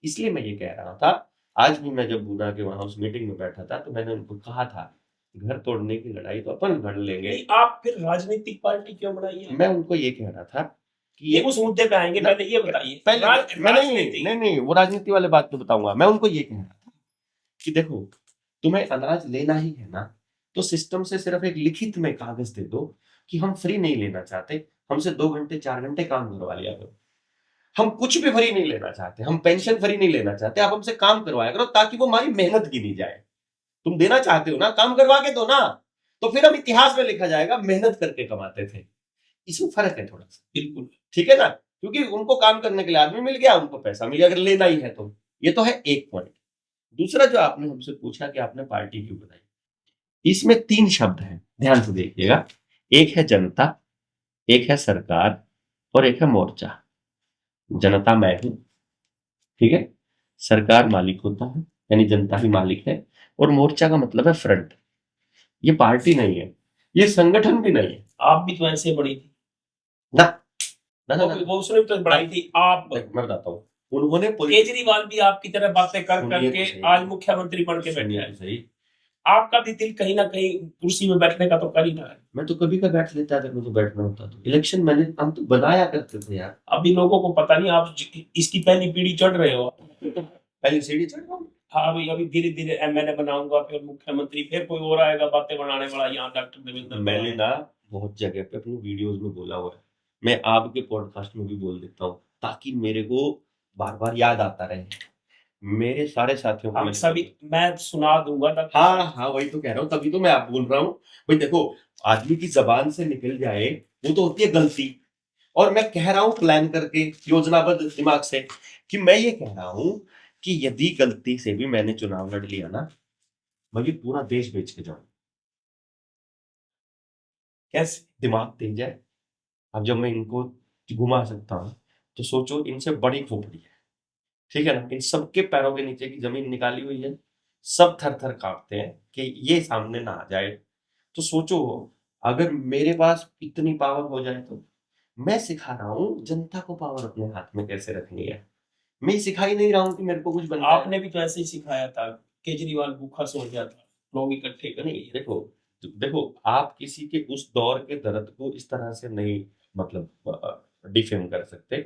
इसलिए मैं ये कह रहा था। आज भी मैं जब गुना के वहां उस मीटिंग में बैठा था तो मैंने उनको कहा था घर तोड़ने की लड़ाई तो अपन लड़ लेंगे, आप फिर राजनीतिक पार्टी क्यों बनाई है? मैं उनको ये कह रहा था कि ये उस मुद्दे पे आएंगे, पहले ये बताइए। पहले नहीं वो राजनीति वाले बात तो बताऊंगा। मैं उनको ये कह रहा था कि देखो तुम्हें अनाज लेना ही है ना, तो सिस्टम से सिर्फ एक लिखित में कागज दे दो कि हम फ्री नहीं लेना चाहते, हमसे 2 घंटे 4 घंटे काम करवा लिया करो, हम कुछ भी फ्री नहीं लेना चाहते, हम पेंशन फ्री नहीं लेना चाहते, आप हमसे काम करवाया करो ताकि वो हमारी मेहनत गिनी जाए। तुम देना चाहते हो ना, काम करवा के दो ना, तो फिर हम इतिहास में लिखा जाएगा मेहनत करके कमाते थे। इसमें फर्क है थोड़ा सा, बिल्कुल ठीक है ना, क्योंकि उनको काम करने के लिए आदमी मिल गया, उनको पैसा मिल गया, अगर लेना ही है तो। ये तो है एक पॉइंट। दूसरा जो आपने हमसे पूछा कि आपने पार्टी क्यों बनाई, इसमें 3 शब्द हैं, ध्यान से देखिएगा, एक है जनता, एक है सरकार और एक है मोर्चा। जनता मैं हूं, ठीक है, सरकार मालिक होता है यानी जनता ही मालिक है, और मोर्चा का मतलब है फ्रंट। ये पार्टी नहीं है, ये संगठन भी नहीं है। आप भी तो ऐसे बड़ी थी ना ना ना, वो उसने तो बढ़ाई थी। आप मैं बताता हूँ, उन्होंने केजरीवाल भी आपकी तरह बातें कर करके आज मुख्यमंत्री बन के बैठे हैं। सही, आपका भी दिल कहीं ना कहीं कुर्सी में बैठने का तो कर ही रहा है। मैं तो कभी का बैठ लेता था, मुझे बैठना होता तो। इलेक्शन मैंने हम तो बनाया करते थे यार। अभी लोगों को पता नहीं, आप इसकी पहली पीढ़ी चढ़ रहे हो। पहले सीढ़ी चढ़ रहा हूँ। हाँ भाई, अभी धीरे धीरे एमएलए बनाऊंगा, फिर मुख्यमंत्री, फिर कोई और आएगा बातें बनाने वाला, यहाँ डॉक्टर देवेंद्र मैंने ना बहुत जगह पे अपनी वीडियोस में बोला हुआ है, मैं आपके पॉडकास्ट में भी बोल देता हूँ, ताकि मेरे को बार बार याद आता रहे। मेरे सारे साथियों को हम ये सभी, मैं सुना दूंगा डॉक्टर। हाँ हाँ, वही तो कह रहा हूँ, तभी तो मैं आप बोल रहा हूँ। भाई देखो, आदमी की जबान से निकल जाए वो तो होती है गलती। और मैं कह रहा हूँ प्लान करके, योजनाबद्ध दिमाग से, कि मैं ये कह रहा हूँ कि यदि गलती से भी मैंने चुनाव लड़ लिया ना, मैं ये पूरा देश बेच के जाऊं। कैसे दिमाग तेज है। अब जब मैं इनको घुमा सकता हूँ, तो सोचो इनसे बड़ी खोपड़ी है, ठीक है ना, इन सबके पैरों के नीचे की जमीन निकाली हुई है, सब थर थर कांपते हैं कि ये सामने ना आ जाए। तो सोचो, अगर मेरे पास इतनी पावर हो जाए तो। मैं सिखा रहा हूँ जनता को पावर अपने हाथ में कैसे रखनी है। मैं सिखा ही नहीं रहा हूँ कि मेरे को कुछ बनना है। आपने भी तो ऐसे ही सिखाया था, केजरीवाल भूखा सो गया था, लोग इकट्ठे कर नहीं, देखो देखो, आप किसी के उस दौर के दर्द को इस तरह से नहीं, मतलब डिफेम कर सकते।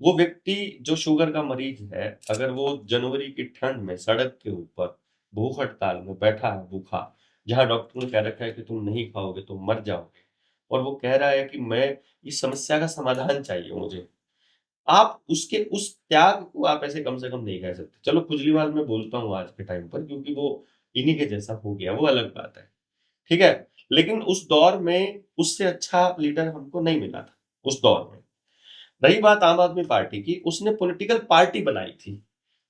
वो व्यक्ति जो शुगर का मरीज है, अगर वो जनवरी की ठंड में सड़क के ऊपर भूख हड़ताल में बैठा है, भूखा, जहां डॉक्टर ने कह रखा है कि तुम नहीं खाओगे तो मर जाओगे, और वो कह रहा है कि मैं इस समस्या का समाधान चाहिए मुझे, आप उसके उस त्याग को आप ऐसे कम से कम नहीं कह सकते। चलो खुजलीवाल में बोलता हूँ आज के टाइम पर, क्योंकि वो इन्हीं के जैसा हो गया, वो अलग बात है, ठीक है। लेकिन उस दौर में उससे अच्छा लीडर हमको नहीं मिला था उस दौर में। रही बात आम आदमी पार्टी की, उसने पॉलिटिकल पार्टी बनाई थी,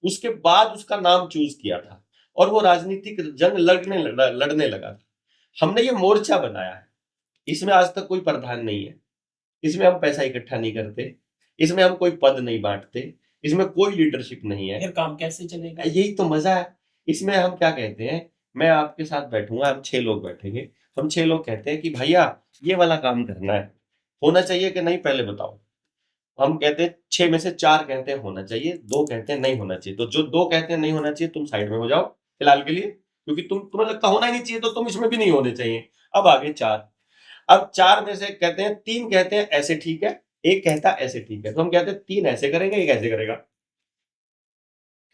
उसके बाद उसका नाम चूज किया था, और वो राजनीतिक जंग लड़ने लगा था। हमने ये मोर्चा बनाया है, इसमें आज तक कोई प्रधान नहीं है, इसमें हम पैसा इकट्ठा नहीं करते, इसमें हम कोई पद नहीं बांटते, इसमें कोई लीडरशिप नहीं है। फिर काम कैसे चलेगा? यही तो मजा है। इसमें हम क्या कहते हैं, मैं आपके साथ बैठूंगा, हम 6 लोग बैठेंगे, हम 6 लोग कहते हैं कि भैया ये वाला काम करना है, होना चाहिए कि नहीं पहले बताओ। हम कहते हैं 6 में से 4 कहते हैं होना चाहिए, 2 कहते हैं नहीं होना चाहिए। तो जो 2 कहते हैं नहीं होना चाहिए, तुम साइड में हो जाओ फिलहाल के लिए, क्योंकि तुम्हें लगता होना ही नहीं चाहिए, तो तुम इसमें भी नहीं होने चाहिए। अब आगे 4, अब 4 में से कहते हैं 3 कहते हैं ऐसे ठीक है, 1 कहता है ऐसे ठीक है, तो हम कहते हैं 3 ऐसे करेंगे, 1 ऐसे करेगा,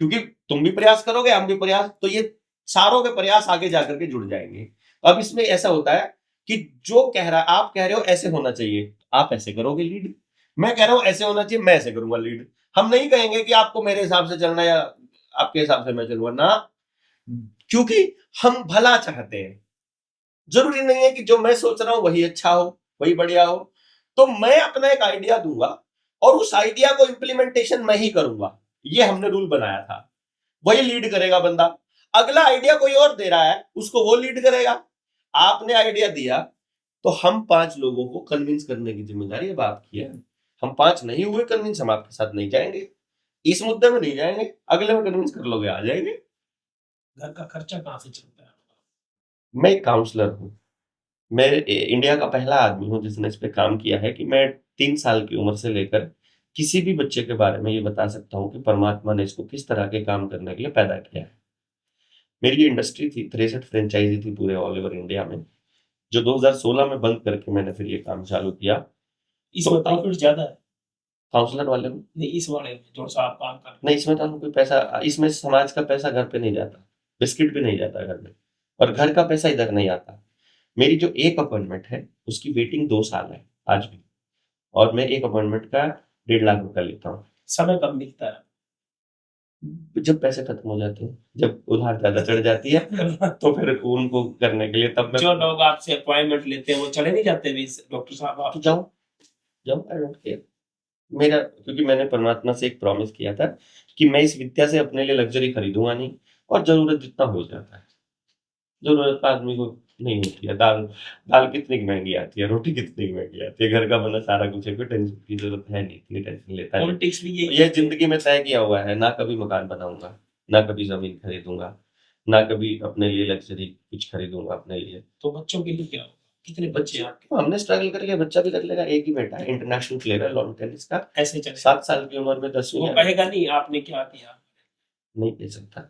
क्योंकि तुम भी प्रयास करोगे, हम भी प्रयास, तो ये सारों के प्रयास आगे जाकर के जुड़ जाएंगे। अब इसमें ऐसा होता है कि जो कह रहा है, आप कह रहे हो ऐसे होना चाहिए, आप ऐसे करोगे लीड, मैं कह रहा हूं ऐसे होना चाहिए, मैं ऐसे करूंगा लीड। हम नहीं कहेंगे कि आपको मेरे हिसाब से चलना है या आपके हिसाब से मैं चलूंगा ना, क्योंकि हम भला चाहते हैं। जरूरी नहीं है कि जो मैं सोच रहा हूं वही अच्छा हो, वही बढ़िया हो। तो मैं अपना एक आइडिया दूंगा, और उस आइडिया को इम्प्लीमेंटेशन मैं ही करूंगा। ये हमने रूल बनाया था, वही लीड करेगा बंदा। अगला आइडिया कोई और दे रहा है, उसको वो लीड करेगा। आपने आइडिया दिया, तो हम 5 लोगों को कन्विंस करने की जिम्मेदारी अब आपकी है। हम 5 नहीं हुए कन्विंस, हम आपके साथ नहीं जाएंगे, इस मुद्दे में नहीं जाएंगे, अगले में कन्विंस कर लोगे आ जाएंगे। घर का खर्चा कहाँ से चलता है? मैं एक काउंसलर हूँ, मैं इंडिया का पहला आदमी हूँ जिसने इस पे काम किया है कि मैं 3 साल की उम्र से लेकर किसी भी बच्चे के बारे में ये बता सकता हूँ कि परमात्मा ने इसको किस तरह के काम करने के लिए पैदा किया है। मेरी ये इंडस्ट्री थी, 63 फ्रेंचाइजी थी पूरे ऑल ओवर इंडिया में, जो 2016 में बंद करके मैंने फिर ये काम चालू किया। इसमें प्रॉफिट ज्यादा है? काउंसलर वाले में नहीं, इस वाले में जो सा आप काम कर रहे नहीं, इसमें तो हमको कोई पैसा, इसमें समाज का पैसा घर पे नहीं जाता, बिस्किट भी नहीं जाता घर में, और घर का पैसा इधर नहीं आता। मेरी जो एक अपॉइंटमेंट है उसकी वेटिंग 2 साल है आज भी, और मैं एक अपॉइंटमेंट का 1.5 लाख रुपया लेता हूँ। हैं। समय कब मिलता है? जब पैसे खत्म हो जाते हैं, जब उधार ज्यादा चढ़ जाती है, तो फिर उनको करने के लिए तब मैं जो लोग आपसे अपॉइंटमेंट लेते हैं वो चले नहीं जाते भी डॉक्टर साहब आप? तो जाऊं, आई डोंट केयर। मेरा, क्योंकि मैंने परमात्मा से एक प्रॉमिस किया था कि मैं इस विद्या से अपने लिए लग्जरी खरीदूंगा नहीं, और जरूरत जितना हो जाता है, जरूरत आदमी को नहीं होती है। दाल दाल कितनी की महंगी आती है, रोटी कितनी की महंगी आती है, घर का बना सारा कुछ है, कोई टेंशन की जरूरत है नहीं, इतनी टेंशन लेता है। पॉलिटिक्स भी ये जिंदगी में तय किया हुआ है, ना कभी मकान बनाऊंगा, ना कभी जमीन खरीदूंगा, ना कभी अपने लिए लग्जरी कुछ खरीदूंगा अपने लिए। तो बच्चों के लिए क्या होगा? कितने बच्चे हैं आपके? हमने स्ट्रगल कर लिया, बच्चा भी कर लेगा। एक ही बेटा है, इंटरनेशनल प्लेयर है लॉन टेनिस का, ऐसे चले 7 साल की उम्र में 10वीं वो में। कहेगा नहीं आपने क्या किया, नहीं दे सकता।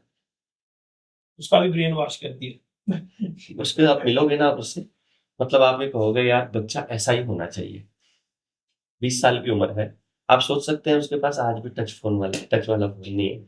उसका भी ब्रेन वॉश कर दिया। उसके आप मिलोगे ना, आप उससे, मतलब आप ये कहोगे यार बच्चा ऐसा ही होना चाहिए। 20 साल की उम्र है, आप सोच सकते हैं उसके पास आज भी टच वाला फोन नहीं है,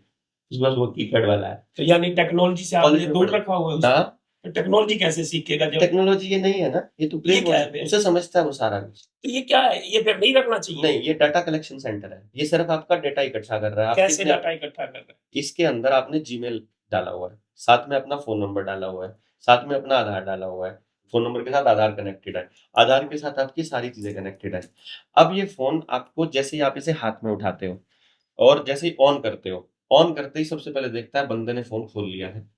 उसके पास वो कीपैड वाला है। तो यानी टेक्नोलॉजी से कॉलेज आपने में दूर पढ़े रखा हुआ है ना। उसको। तो टेक्नोलॉजी कैसे सीखेगा जब? टेक्नोलॉजी ये नहीं है ना, ये तो ये ब्रेन क्या वॉश है है, फिर? उसे समझता है वो सारा कुछ। तो ये क्या है? ये फिर नहीं रखना चाहिए। नहीं, ये डाटा कलेक्शन सेंटर है, ये सिर्फ आपका डेटा इकट्ठा कर रहा है। आप कैसे कितने, डाटा इकट्ठा कर रहे इसके अंदर आपने जीमेल डाला हुआ है, साथ में अपना फोन नंबर डाला हुआ है, साथ में अपना आधार डाला हुआ है, फोन नंबर के साथ आधार कनेक्टेड है, आधार के साथ आपकी सारी चीजें कनेक्टेड है। अब ये फोन आपको जैसे ही आप इसे हाथ में उठाते हो और जैसे ही ऑन करते हो, ऑन करते ही सबसे पहले देखता है बंदे ने फोन खोल लिया है।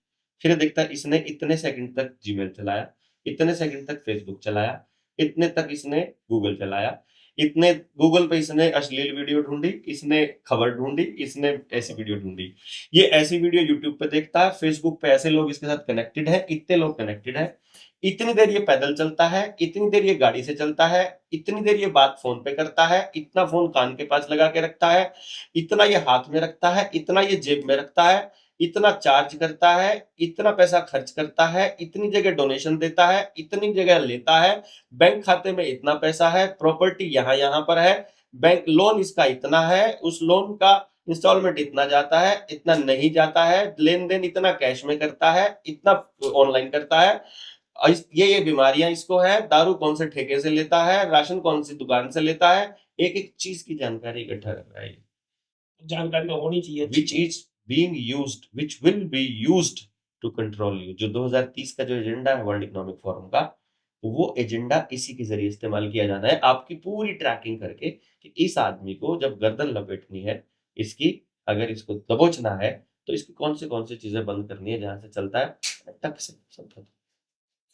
फिर ये देखता है इसने इतने सेकंड तक जीमेल चलाया, इतने सेकंड तक फेसबुक चलाया, इतने तक इसने गूगल चलाया, इतने गूगल पे इसने अश्लील वीडियो ढूंढी, इसने खबर ढूंढी, इसने ऐसी वीडियो ढूंढी। ये ऐसी वीडियो यूट्यूब पे देखता है, फेसबुक पे ऐसे लोग इसके साथ कनेक्टेड है, इतने लोग कनेक्टेड है, इतनी देर ये पैदल चलता है, इतनी देर ये गाड़ी से चलता है, इतनी देर ये बात फोन पे करता है, इतना फोन कान के पास लगा के रखता है, इतना ये हाथ में रखता है, इतना ये जेब में रखता है, इतना चार्ज करता है, इतना पैसा खर्च करता है, इतनी जगह डोनेशन देता है, इतनी जगह लेता है, बैंक खाते में इतना पैसा है, प्रॉपर्टी यहाँ यहाँ पर है, बैंक लोन इसका इतना है, उस लोन का इंस्टॉलमेंट इतना जाता है, इतना नहीं जाता है, लेन देन इतना कैश में करता है, इतना ऑनलाइन करता है, ये बीमारियां इसको है, दारू कौन से ठेके से लेता है, राशन कौन सी दुकान से लेता है, एक एक चीज की जानकारी इकट्ठा कर रहा है। हैं? जानकारी तो होनी चाहिए। Which is being used, which will be used to control you. जो 2030 का जो एजेंडा है वर्ल्ड इकोनॉमिक फोरम का, वो एजेंडा इसी के जरिए इस्तेमाल किया जाना है, आपकी पूरी ट्रैकिंग करके कि इस आदमी को जब गर्दन लपेटनी है इसकी, अगर इसको दबोचना है तो इसकी कौन सी चीजें बंद करनी है, जहां से चलता है टक से सब खत्म।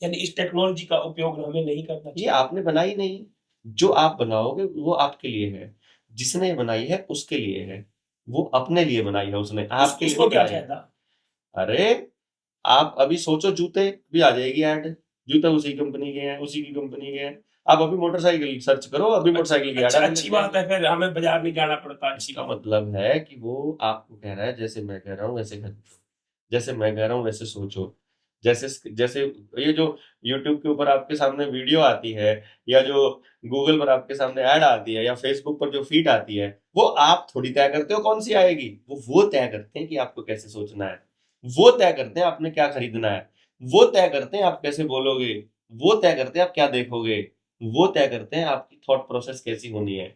यानी इस टेक्नोलॉजी का उपयोग हमें नहीं करना ये चाहिए। आपने बनाई नहीं, जो आप बनाओगे वो आपके लिए है, जिसने बनाई है उसके लिए है, वो अपने लिए बनाई है उसने, आपके लिए इसको नहीं क्या बनाई है। फायदा? अरे आप अभी सोचो, जूते भी आ जाएगी ऐड, जूते उसी कंपनी के हैं, उसी की कंपनी के हैं। आप अभी मोटरसाइकिल सर्च करो, अभी मोटरसाइकिल की ऐड अच्छा, आने अच्छी लग बात जाएगी। है, फिर हमें बाजार नहीं जाना पड़ता। अच्छी इसका बात। मतलब है कि वो आपको कह रहा है जैसे मैं कह रहा हूँ वैसे खरीदो, जैसे मैं कह रहा हूँ वैसे सोचो, जैसे जैसे ये जो यूट्यूब के ऊपर आपके सामने वीडियो आती है, या जो गूगल पर आपके सामने ऐड आती है, या फेसबुक पर जो फीड आती है, वो आप थोड़ी तय करते हो कौन सी आएगी, वो तय करते हैं कि आपको कैसे सोचना है, वो तय करते हैं आपने क्या खरीदना है, वो तय करते हैं आप कैसे बोलोगे, वो तय करते हैं आप क्या देखोगे, वो तय करते हैं आपकी थॉट प्रोसेस कैसी होनी है।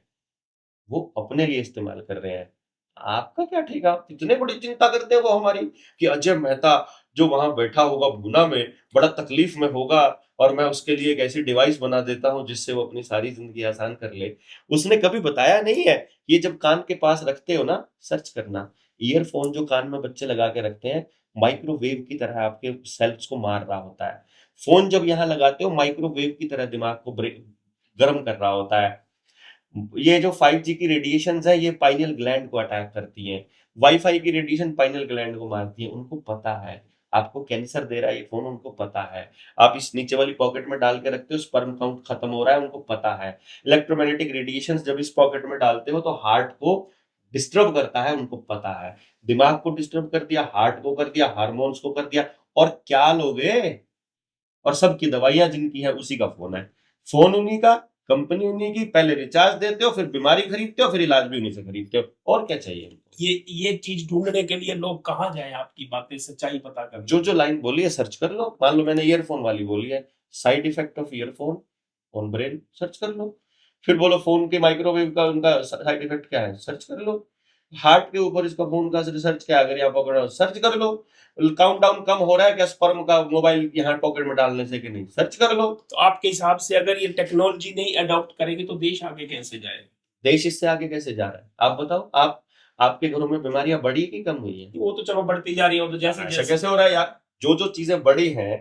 वो अपने लिए इस्तेमाल कर रहे हैं। आपका क्या ठेका? इतने बड़ी चिंता करते हैं वो हमारी, कि अजय मेहता जो वहां बैठा होगा भूना में, बड़ा तकलीफ में होगा, और मैं उसके लिए एक ऐसी डिवाइस बना देता हूं जिससे वो अपनी सारी जिंदगी आसान कर ले। उसने कभी बताया नहीं है। ये जब कान के पास रखते हो ना, सर्च करना, ईयरफोन जो कान में बच्चे लगा के रखते हैं, माइक्रोवेव की तरह आपके सेल्स को मार रहा होता है। फोन जब यहाँ लगाते हो, माइक्रोवेव की तरह दिमाग को गर्म कर रहा होता है। ये जो 5G की रेडिएशंस है, ये पाइनियल ग्लैंड को अटैक करती हैं। वाईफाई की रेडिएशन पाइनियल ग्लैंड को मारती है, उनको पता है। आपको कैंसर दे रहा है ये फोन, उनको पता है। आप इस नीचे वाली पॉकेट में डाल के रखते हो, स्पर्म काउंट खत्म हो रहा है, उनको पता है। इलेक्ट्रोमैग्नेटिक रेडिएशंस जब इस पॉकेट में डालते हो तो हार्ट को डिस्टर्ब करता है, उनको पता है। दिमाग को डिस्टर्ब कर दिया, हार्ट को कर दिया, हार्मोन्स को कर दिया, और क्या लोगे? और सबकी दवाइयां जिनकी है उसी का फोन है। फोन उन्हीं का, कंपनी उन्हीं की, पहले रिचार्ज देते हो, फिर बीमारी खरीदते हो, फिर इलाज भी उन्हीं से खरीदते हो, और क्या चाहिए उनको? ये चीज ढूंढने के लिए लोग कहाँ जाएं? आपकी बातें सच्चाई पता कर। जो जो लाइन बोली है सर्च कर लो। मान लो मैंने ईयरफोन वाली बोली है, side effect of earphone on brain, search कर लो। फिर बोलो फोन के माइक्रोवेव का उनका साइड इफेक्ट क्या है, सर्च कर लो। हार्ट के ऊपर इसका फोन का रिसर्च क्या है, अगर यहाँ पकड़ो सर्च कर लो। काउंटडाउन कम हो रहा है क्या स्पर्म का मोबाइल यहाँ पॉकेट में डालने से कि नहीं, सर्च कर लो। तो आपके हिसाब से अगर ये टेक्नोलॉजी नहीं अडॉप्ट करेगी तो देश आगे कैसे जाएगा? देश इससे आगे कैसे जा रहा है आप बताओ। आप, आपके घरों में बीमारियां बढ़ी कि कम हुई है? वो तो चलो बढ़ती जा रही है, वो तो जैसे ऐसा जैसे कैसे हो रहा है यार? जो जो चीजें बढ़ी हैं,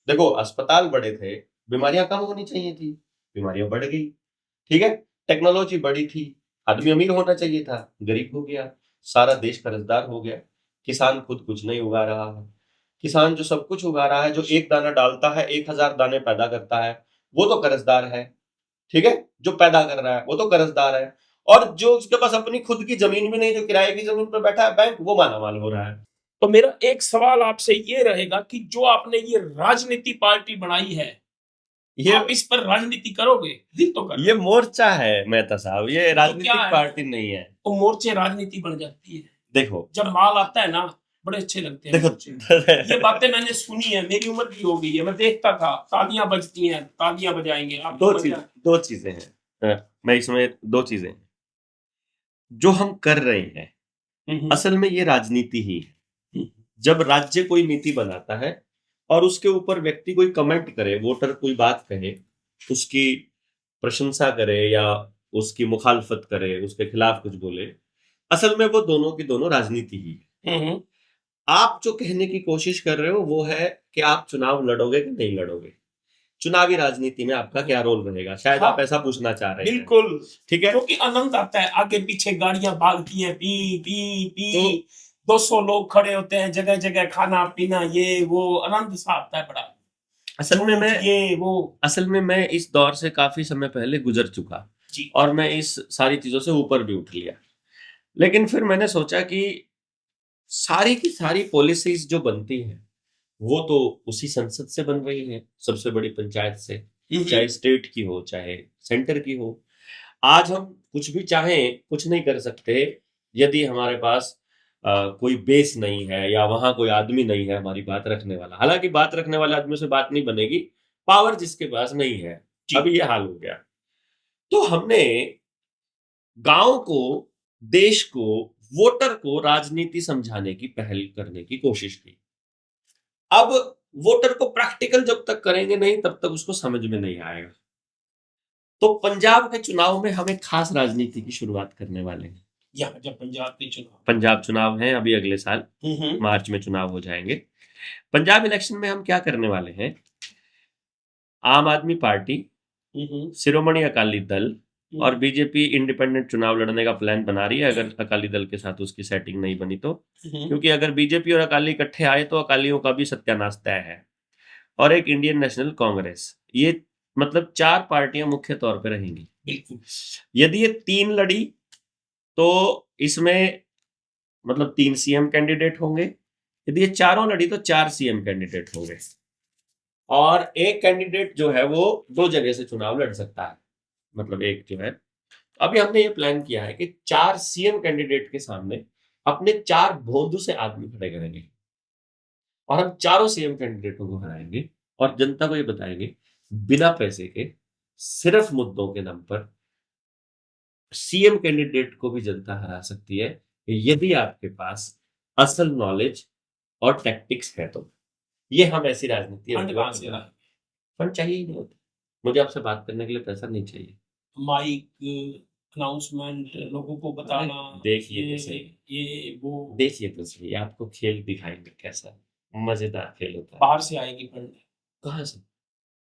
देखो अस्पताल बड़े थे, बीमारियां कम होनी चाहिए थी, बीमारियां बढ़ गई। ठीक है, टेक्नोलॉजी बढ़ी थी, आदमी अमीर होना चाहिए था, गरीब हो गया, सारा देश कर्जदार हो गया। किसान खुद कुछ नहीं उगा रहा है। किसान जो सब कुछ उगा रहा है, जो एक दाना डालता है 1000 दाने पैदा करता है, वो तो कर्जदार है। ठीक है, जो पैदा कर रहा है वो तो कर्जदार है, और जो उसके पास अपनी खुद की जमीन भी नहीं, जो किराए की जमीन पर बैठा है बैंक, वो माला माल हो रहा है। तो मेरा एक सवाल आपसे ये रहेगा कि जो आपने ये राजनीति पार्टी बनाई है, ये आप इस पर राजनीति करोगे? दिल तो कर ये मोर्चा है मेहता साहब, ये राजनीतिक क्या है? पार्टी नहीं है। वो मोर्चे राजनीति बन जाती है। देखो जब माल आता है ना, बड़े अच्छे लगते हैं देखो मोर्चे। ये बातें मैंने सुनी है, मेरी उम्र भी हो गई है, मैं देखता था तालियां बजती हैं, तालियां बजाएंगे आप। दो चीजें हैं, मैं इसमें दो चीजें हैं जो हम कर रहे हैं। असल में ये राजनीति ही है। जब राज्य कोई नीति बनाता है और उसके ऊपर व्यक्ति कोई कमेंट करे, वोटर कोई बात कहे, उसकी प्रशंसा करे या उसकी मुखालफत करे, उसके खिलाफ कुछ बोले, असल में वो दोनों की दोनों राजनीति ही है। आप जो कहने की कोशिश कर रहे हो वो है कि आप चुनाव लड़ोगे कि नहीं लड़ोगे, चुनावी राजनीति में आपका क्या रोल रहेगा, शायद हाँ, आप ऐसा पूछना चाह रहे हैं। बिल्कुल, ठीक है, क्योंकि आनंद आता है, आगे पीछे गाड़ियां भागती हैं, पी पी पी, 200 लोग खड़े होते हैं, जगह जगह खाना पीना, ये वो आनंद सा आता है बड़ा। असल में मैं इस दौर से काफी समय पहले गुजर चुका और मैं इस सारी चीजों से ऊपर भी उठ लिया, लेकिन फिर मैंने सोचा कि सारी की सारी पॉलिसीज जो बनती हैं वो तो उसी संसद से बन रही है, सबसे बड़ी पंचायत से, चाहे स्टेट की हो चाहे सेंटर की हो। आज हम कुछ भी चाहें कुछ नहीं कर सकते यदि हमारे पास कोई बेस नहीं है या वहां कोई आदमी नहीं है हमारी बात रखने वाला। हालांकि बात रखने वाले आदमी से बात नहीं बनेगी, पावर जिसके पास नहीं है, अभी ये हाल हो गया। तो हमने गांव को, देश को, वोटर को राजनीति समझाने की पहल करने की कोशिश की। अब वोटर को प्रैक्टिकल जब तक करेंगे नहीं तब तक उसको समझ में नहीं आएगा। तो पंजाब के चुनाव में हम एक खास राजनीति की शुरुआत करने वाले हैं। जब पंजाब चुनाव है अभी अगले साल मार्च में चुनाव हो जाएंगे। पंजाब इलेक्शन में हम क्या करने वाले हैं, आम आदमी पार्टी, शिरोमणि अकाली दल और बीजेपी इंडिपेंडेंट चुनाव लड़ने का प्लान बना रही है, अगर अकाली दल के साथ उसकी सेटिंग नहीं बनी तो। क्योंकि अगर बीजेपी और अकाली इकट्ठे आए तो अकालियों का भी सत्यानाश तय है। और एक इंडियन नेशनल कांग्रेस, ये मतलब 4 पार्टियां मुख्य तौर पर रहेंगी। बिल्कुल, यदि ये 3 लड़ी तो इसमें मतलब 3 सीएम कैंडिडेट होंगे, यदि ये चारों लड़ी तो 4 सीएम कैंडिडेट होंगे और एक कैंडिडेट जो है वो 2 जगह से चुनाव लड़ सकता है, मतलब एक जो है। अभी हमने ये प्लान किया है कि 4 सीएम कैंडिडेट के सामने अपने 4 भोंदू से आदमी खड़े करेंगे और हम चारों सीएम कैंडिडेटों को हराएंगे और जनता को ये बताएंगे बिना पैसे के, सिर्फ मुद्दों के दम पर सीएम कैंडिडेट को भी जनता हरा सकती है यदि आपके पास असल नॉलेज और टैक्टिक्स है। तो ये हम ऐसी राजनीति, फंड चाहिए ही नहीं होता, मुझे आपसे बात करने के लिए पैसा नहीं चाहिए, माइक अनाउंसमेंट, लोगों को बताना, देखिए तो सही, आपको खेल दिखाएंगे कैसा मजेदार खेल होता है। बाहर से आएगी फंड, कहाँ से?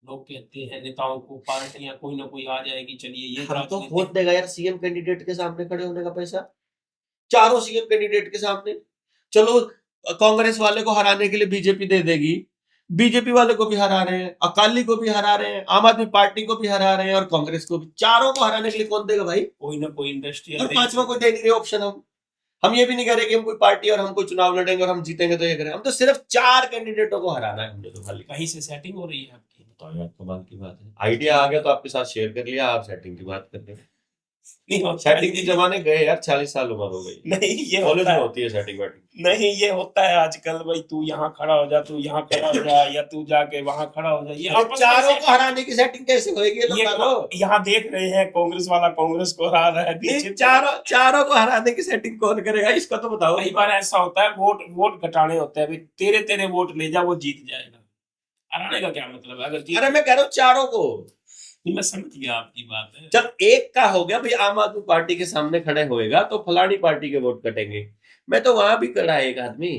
लोग कहते हैं नेताओं को, पार्टियां कोई ना कोई आ जाएगी, चलिए ये हम तो वोट देगा यार सीएम कैंडिडेट के सामने खड़े होने का पैसा, चारों सीएम कैंडिडेट के सामने। चलो कांग्रेस वाले को हराने के लिए बीजेपी दे देगी, बीजेपी वाले को भी हरा रहे हैं, अकाली को भी हरा रहे हैं, आम आदमी पार्टी को भी हरा रहे हैं और कांग्रेस को भी। चारों को हराने के लिए कौन देगा भाई? कोई ना कोई इंडस्ट्री। और पांचवा कोई दे नहीं रहे ऑप्शन। हम ये भी नहीं कह रहे कि हम कोई पार्टी और हम कोई चुनाव लड़ेंगे और हम जीतेंगे तो ये करें, हम तो सिर्फ 4 कैंडिडेटों को हराना है हमने। तो खाली कहीं से सेटिंग हो रही है आपकी? तो यार कमाल की बात है, आइडिया आ गया तो आपके साथ शेयर कर लिया, आप सेटिंग की बात कर रहे हैं। नहीं, सेटिंग के जमाने गए यार, 40 साल उम्र हो गई। नहीं, ये कॉलेज में होती है सेटिंग वेटिंग। नहीं, ये होता है आजकल, भाई तू यहाँ खड़ा हो जा, तू यहाँ खड़ा हो जा, या तू जाके वहां खड़ा हो जा। ये चारों को हराने की सेटिंग कैसे होगी? यहाँ देख रहे हैं कांग्रेस वाला कांग्रेस को हरा रहा है, चारों को हराने की सेटिंग कौन करेगा इसका तो बताओ। कई बार ऐसा होता है, वोट घटाने होते हैं, तेरे वोट ले जा, वो जीत जाएगा। हराने का क्या मतलब है? अरे मैं कह रहा हूँ चारों को। मैं समझ गया आपकी बात है। जब एक का हो गया भाई, आम आदमी पार्टी के सामने खड़े होएगा तो फलानी पार्टी के वोट कटेंगे। मैं तो वहां भी खड़ा है एक आदमी,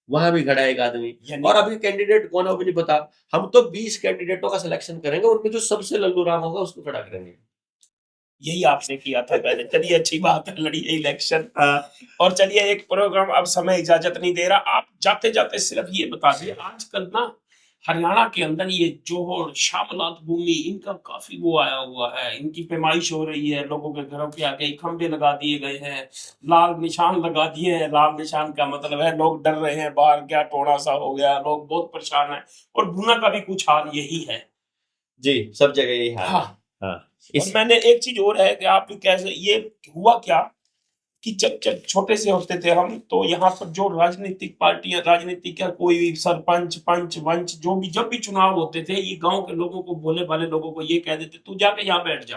वहां भी खड़ा है एक आदमी, और अभी कैंडिडेट कौन है वो भी नहीं पता। हम तो 20 कैंडिडेटों का सिलेक्शन करेंगे, उनमें जो सबसे लल्लू राम होगा उसको खड़ा करेंगे। यही आपने किया था पहले। चलिए अच्छी बात है, लड़िए इलेक्शन। और चलिए एक प्रोग्राम, अब समय इजाजत नहीं दे रहा, आप जाते जाते सिर्फ ये बता दिए, आजकल ना हरियाणा के अंदर ये जोहड़ शामलात भूमि इनका काफी वो आया हुआ है, इनकी पैमाइश हो रही है, लोगों के घरों के आगे खंभे लगा दिए गए हैं, लाल निशान लगा दिए हैं। लाल निशान का मतलब है लोग डर रहे हैं, बाहर क्या टोना सा हो गया, लोग बहुत परेशान हैं। और भुना का भी कुछ हाल यही है जी, सब जगह यही हाल हाँ। है। हाँ, और मैंने एक चीज और है कि आप कैसे ये हुआ क्या कि जब जब छोटे से होते थे हम, तो यहाँ पर जो राजनीतिक पार्टियां, राजनीतिक या कोई भी सरपंच पंच वंच जो भी, जब भी चुनाव होते थे, ये गांव के लोगों को, भोले भाले लोगों को ये कह देते तू जाके यहाँ बैठ जा,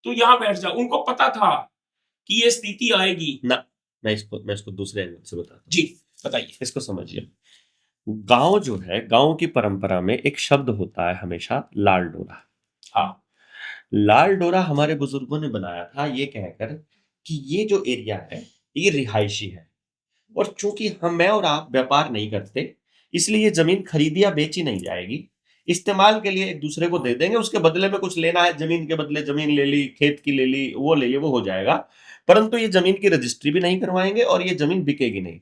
तू यहाँ बैठ जा। उनको पता था कि ये स्थिति आएगी ना, मैं इसको दूसरे एंगल से बताता हूँ। जी बताइए। इसको समझिए। गांव जो है, गांव की परंपरा में एक शब्द होता है हमेशा, लाल डोरा। हाँ लाल डोरा हमारे बुजुर्गों ने बनाया था ये कहकर कि ये जो एरिया है ये रिहायशी है, और चूंकि मैं और आप व्यापार नहीं करते, इसलिए ये जमीन खरीदी या बेची नहीं जाएगी, इस्तेमाल के लिए एक दूसरे को दे देंगे। उसके बदले में कुछ लेना है, जमीन के बदले जमीन ले ली, खेत की ले ली, वो ले ली, वो हो जाएगा। परंतु ये जमीन की रजिस्ट्री भी नहीं करवाएंगे और ये जमीन बिकेगी नहीं,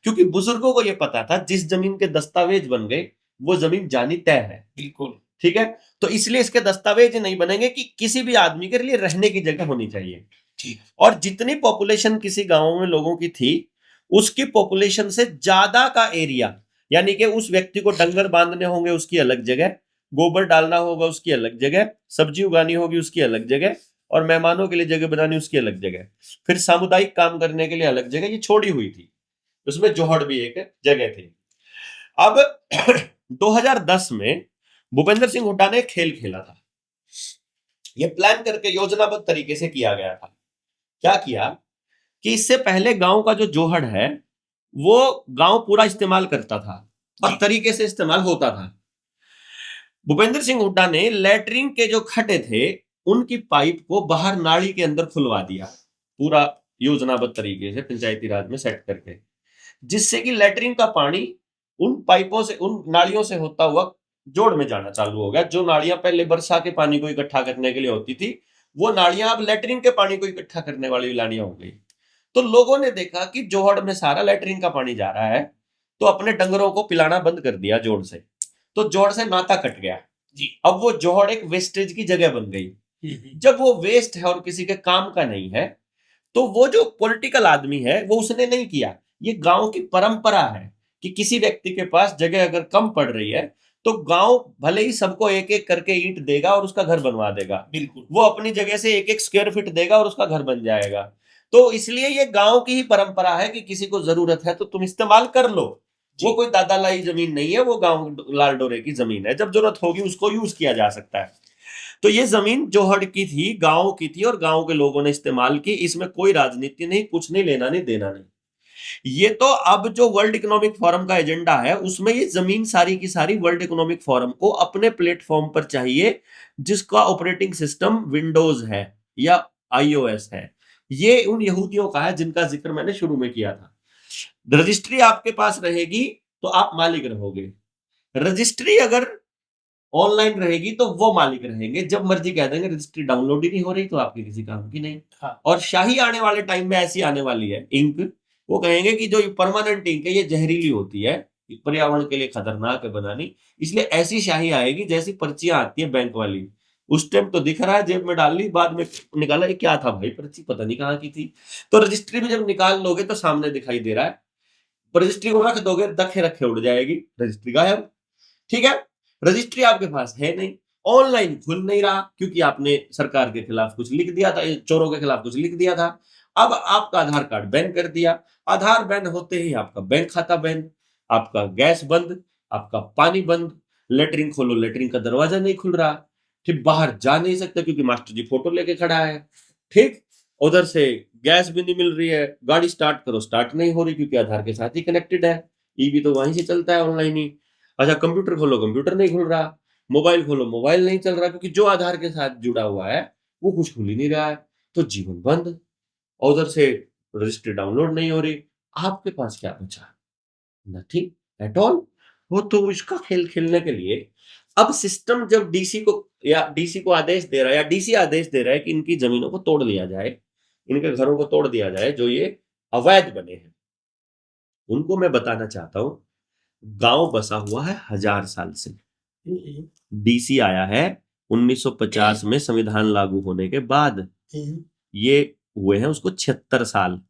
क्योंकि बुजुर्गों को ये पता था जिस जमीन के दस्तावेज बन गए वो जमीन जानी तय है। बिल्कुल ठीक है, तो इसलिए इसके दस्तावेज नहीं बनेंगे कि किसी भी आदमी के लिए रहने की जगह होनी चाहिए। ठीक। और जितनी पॉपुलेशन किसी गांव में लोगों की थी, उसकी पॉपुलेशन से ज्यादा का एरिया, यानी कि उस व्यक्ति को डंगर बांधने होंगे उसकी अलग जगह, गोबर डालना होगा उसकी अलग जगह, सब्जी उगानी होगी उसकी अलग जगह, और मेहमानों के लिए जगह बनानी उसकी अलग जगह, फिर सामुदायिक काम करने के लिए अलग जगह, ये छोड़ी हुई थी। उसमें जोहड़ भी एक जगह थी। अब 2010 में भूपेंद्र सिंह हुड्डा ने खेल खेला था। यह प्लान करके योजनाबद्ध तरीके से किया गया था। क्या किया कि इससे पहले गांव का जो जोहड़ है वो गांव पूरा इस्तेमाल करता था और तरीके से इस्तेमाल होता था। भूपेंद्र सिंह हुड्डा ने लैटरिन के जो खड्डे थे उनकी पाइप को बाहर नाली के अंदर खुलवा दिया, पूरा योजनाबद्ध तरीके से पंचायती राज में सेट करके, जिससे कि लैटरिन का पानी उन पाइपों से, उन नालियों से होता हुआ जोड़ में जाना चालू हो गया। जो नालियां पहले वर्षा के पानी को इकट्ठा करने के लिए होती थी, वो नालियां अब लैटरिन के पानी को इकट्ठा करने वाली नालियां हो गई। तो लोगों ने देखा कि जोहड़ में सारा लैटरिन का पानी जा रहा है, तो अपने डंगरों को पिलाना बंद कर दिया जोड़ से, तो जोड़ से नाता कट गया जी। अब वो जोहड़ एक वेस्टेज की जगह बन गई। जब वो वेस्ट है और किसी के काम का नहीं है, तो वो जो पॉलिटिकल आदमी है वो उसने नहीं किया, ये गांव की परंपरा है कि किसी व्यक्ति के पास जगह अगर कम पड़ रही है तो गांव भले ही सबको एक एक करके ईंट देगा और उसका घर बनवा देगा। बिल्कुल, वो अपनी जगह से एक एक स्क्वायर फीट देगा और उसका घर बन जाएगा। तो इसलिए ये गांव की ही परंपरा है कि किसी को जरूरत है तो तुम इस्तेमाल कर लो। वो कोई दादा लाई जमीन नहीं है, वो गांव लाल डोरे की जमीन है, जब जरूरत होगी उसको यूज किया जा सकता है। तो ये जमीन जोहड़ की थी, गांव की थी, और गांव के लोगों ने इस्तेमाल की। इसमें कोई राजनीति नहीं, कुछ नहीं, लेना नहीं देना नहीं। ये तो अब जो वर्ल्ड इकोनॉमिक फोरम का एजेंडा है उसमें ये जमीन सारी की सारी वर्ल्ड इकोनॉमिक फोरम को अपने प्लेटफॉर्म पर चाहिए, जिसका ऑपरेटिंग सिस्टम विंडोज है या आईओएस है। ये उन यहूदियों का है जिनका जिक्र मैंने शुरू में किया था। रजिस्ट्री आपके पास रहेगी तो आप मालिक रहोगे, रजिस्ट्री अगर ऑनलाइन रहेगी तो वो मालिक रहेंगे, जब मर्जी कह देंगे रजिस्ट्री डाउनलोड ही नहीं हो रही तो आपके किसी काम की नहीं। हाँ। और शाही आने वाले टाइम में ऐसी आने वाली है इंक, वो कहेंगे कि जो परमानेंट इंक है ये जहरीली होती है, पर्यावरण के लिए खतरनाक है बनानी, इसलिए ऐसी शाही आएगी जैसी पर्चियां आती है बैंक वाली। उस टाइम तो दिख रहा है जेब में डाल ली, बाद में निकाला ये क्या था भाई, पर्ची पता नहीं कहाँ की थी। तो रजिस्ट्री में जब निकाल लोगे तो सामने दिखाई दे रहा है, रजिस्ट्री को रख दोगे दखे रखे उड़ जाएगी, रजिस्ट्री गायब। ठीक है, रजिस्ट्री आपके पास है नहीं, ऑनलाइन खुल नहीं रहा क्योंकि आपने सरकार के खिलाफ कुछ लिख दिया था, चोरों के खिलाफ कुछ लिख दिया था। अब आपका आधार कार्ड बैन कर दिया, आधार बैन होते ही आपका बैंक खाता बैन, आपका गैस बंद, आपका पानी बंद, लेटरिन खोलो लेटरिन का दरवाजा नहीं खुल रहा, ठीक, बाहर जा नहीं सकते क्योंकि मास्टर जी फोटो लेके खड़ा है, ठीक, उधर से गैस भी नहीं मिल रही है, गाड़ी स्टार्ट करो स्टार्ट नहीं हो रही क्योंकि आधार के साथ ही कनेक्टेड है, ईवी तो वहीं से चलता है ऑनलाइन ही। अच्छा, कंप्यूटर खोलो कंप्यूटर नहीं खुल रहा, मोबाइल खोलो मोबाइल नहीं चल रहा क्योंकि जो आधार के साथ जुड़ा हुआ है वो कुछ खुल ही नहीं रहा है, तो जीवन बंद। और उधर से रजिस्ट्री डाउनलोड नहीं हो रही, आपके पास क्या बचा? Nothing at all. वो तो इसका खेल खेलने के लिए अब सिस्टम जब डीसी को आदेश दे रहा है या डीसी आदेश दे रहा है कि इनकी जमीनों को तोड़ लिया जाए, इनके घरों को तोड़ दिया जाए जो ये अवैध बने हैं, उनको मैं बताना चाहता हूं गांव बसा हुआ है 1000 साल से। हम्म, डीसी आया है 1950 में संविधान लागू होने के बाद। हम्म, ये हुए हैं उसको 76 साल।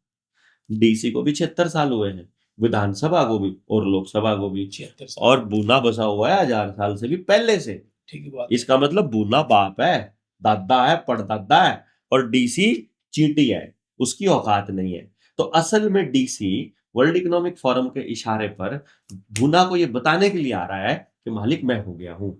डीसी को भी 76 साल हुए हैं, विधानसभा को भी और लोकसभा को भी। 76 साल। और बूना बसा हुआ है 1000 साल से भी पहले से। ठीक बात। इसका मतलब बूना बाप है, दादा है, परदादा है, और डीसी चींटी है, उसकी औकात नहीं है। तो असल में डीसी वर्ल्ड इकोनॉमिक फोरम के इशारे पर भूना को ये बताने के लिए आ रहा है कि मालिक मैं हो गया हूं।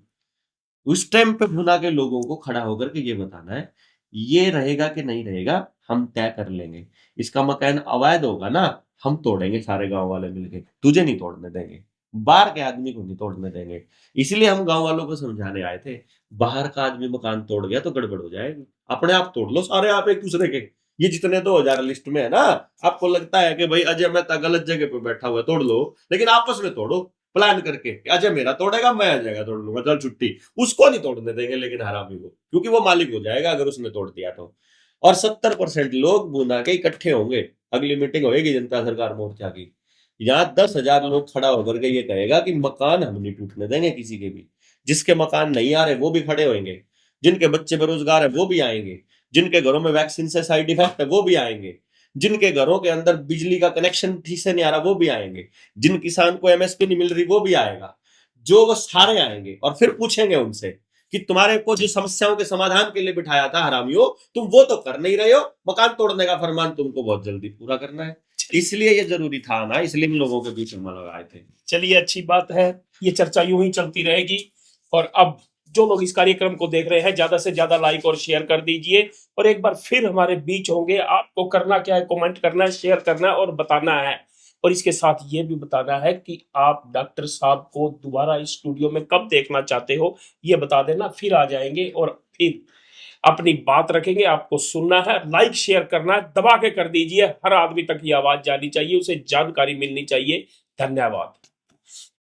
उस टाइम पे भूना के लोगों को खड़ा होकर के ये बताना है, ये रहेगा कि नहीं रहेगा हम तय कर लेंगे। इसका मकान अवैध होगा ना, हम तोड़ेंगे सारे गांव वाले मिलके, तुझे नहीं तोड़ने देंगे, बाहर के आदमी को नहीं तोड़ने देंगे। इसलिए हम गांव वालों को समझाने आए थे, बाहर का आदमी मकान तोड़ गया तो गड़बड़ हो जाएगी, अपने आप तोड़ लो सारे आप एक दूसरे के। ये जितने 2000 लिस्ट में है ना, आपको लगता है कि भाई अजय मेहता गलत जगह पे बैठा हुआ है तोड़ लो, लेकिन आपस में तोड़ो प्लान करके। अजय मेरा तोड़ेगा, मैं अजय का तोड़ लूंगा, चल छुट्टी। उसको नहीं तोड़ने देंगे लेकिन हरामी को, क्योंकि वो मालिक हो जाएगा अगर उसने तोड़ दिया तो। और 70% लोग बूना के इकट्ठे होंगे, अगली मीटिंग होगी जनता सरकार मोर्चा की, यहाँ 10,000 लोग खड़ा होकर के ये कहेगा कि मकान हम नहीं टूटने देंगे किसी के भी। जिसके मकान नहीं आ रहे वो भी खड़े होंगे, जिनके बच्चे बेरोजगार है वो भी आएंगे, जिनके घरों में वैक्सीन से साइड इफेक्ट है वो भी आएंगे, जिनके घरों के अंदर बिजली का कनेक्शन ठीक से नहीं आ रहा वो भी आएंगे, जिन किसान को एमएसपी नहीं मिल रही वो भी आएगा। जो वो सारे आएंगे और फिर पूछेंगे उनसे कि तुम्हारे को जो समस्याओं के समाधान के लिए बिठाया था हरामियों, तुम वो तो कर नहीं रहे हो, मकान तोड़ने का फरमान तुमको बहुत जल्दी पूरा करना है। इसलिए ये जरूरी था ना, इसलिए इन लोगों के बीच में लगाए थे। चलिए अच्छी बात है, ये चर्चा यूं ही चलती रहेगी। और अब जो लोग इस कार्यक्रम को देख रहे हैं ज्यादा से ज्यादा लाइक और शेयर कर दीजिए। और एक बार फिर हमारे बीच होंगे, आपको करना क्या है, कमेंट करना है, शेयर करना है और बताना है। और इसके साथ ये भी बताना है कि आप डॉक्टर साहब को दोबारा इस स्टूडियो में कब देखना चाहते हो, ये बता देना, फिर आ जाएंगे और फिर अपनी बात रखेंगे। आपको सुनना है, लाइक शेयर करना है, दबा के कर दीजिए। हर आदमी तक ये आवाज जानी चाहिए, उसे जानकारी मिलनी चाहिए। धन्यवाद।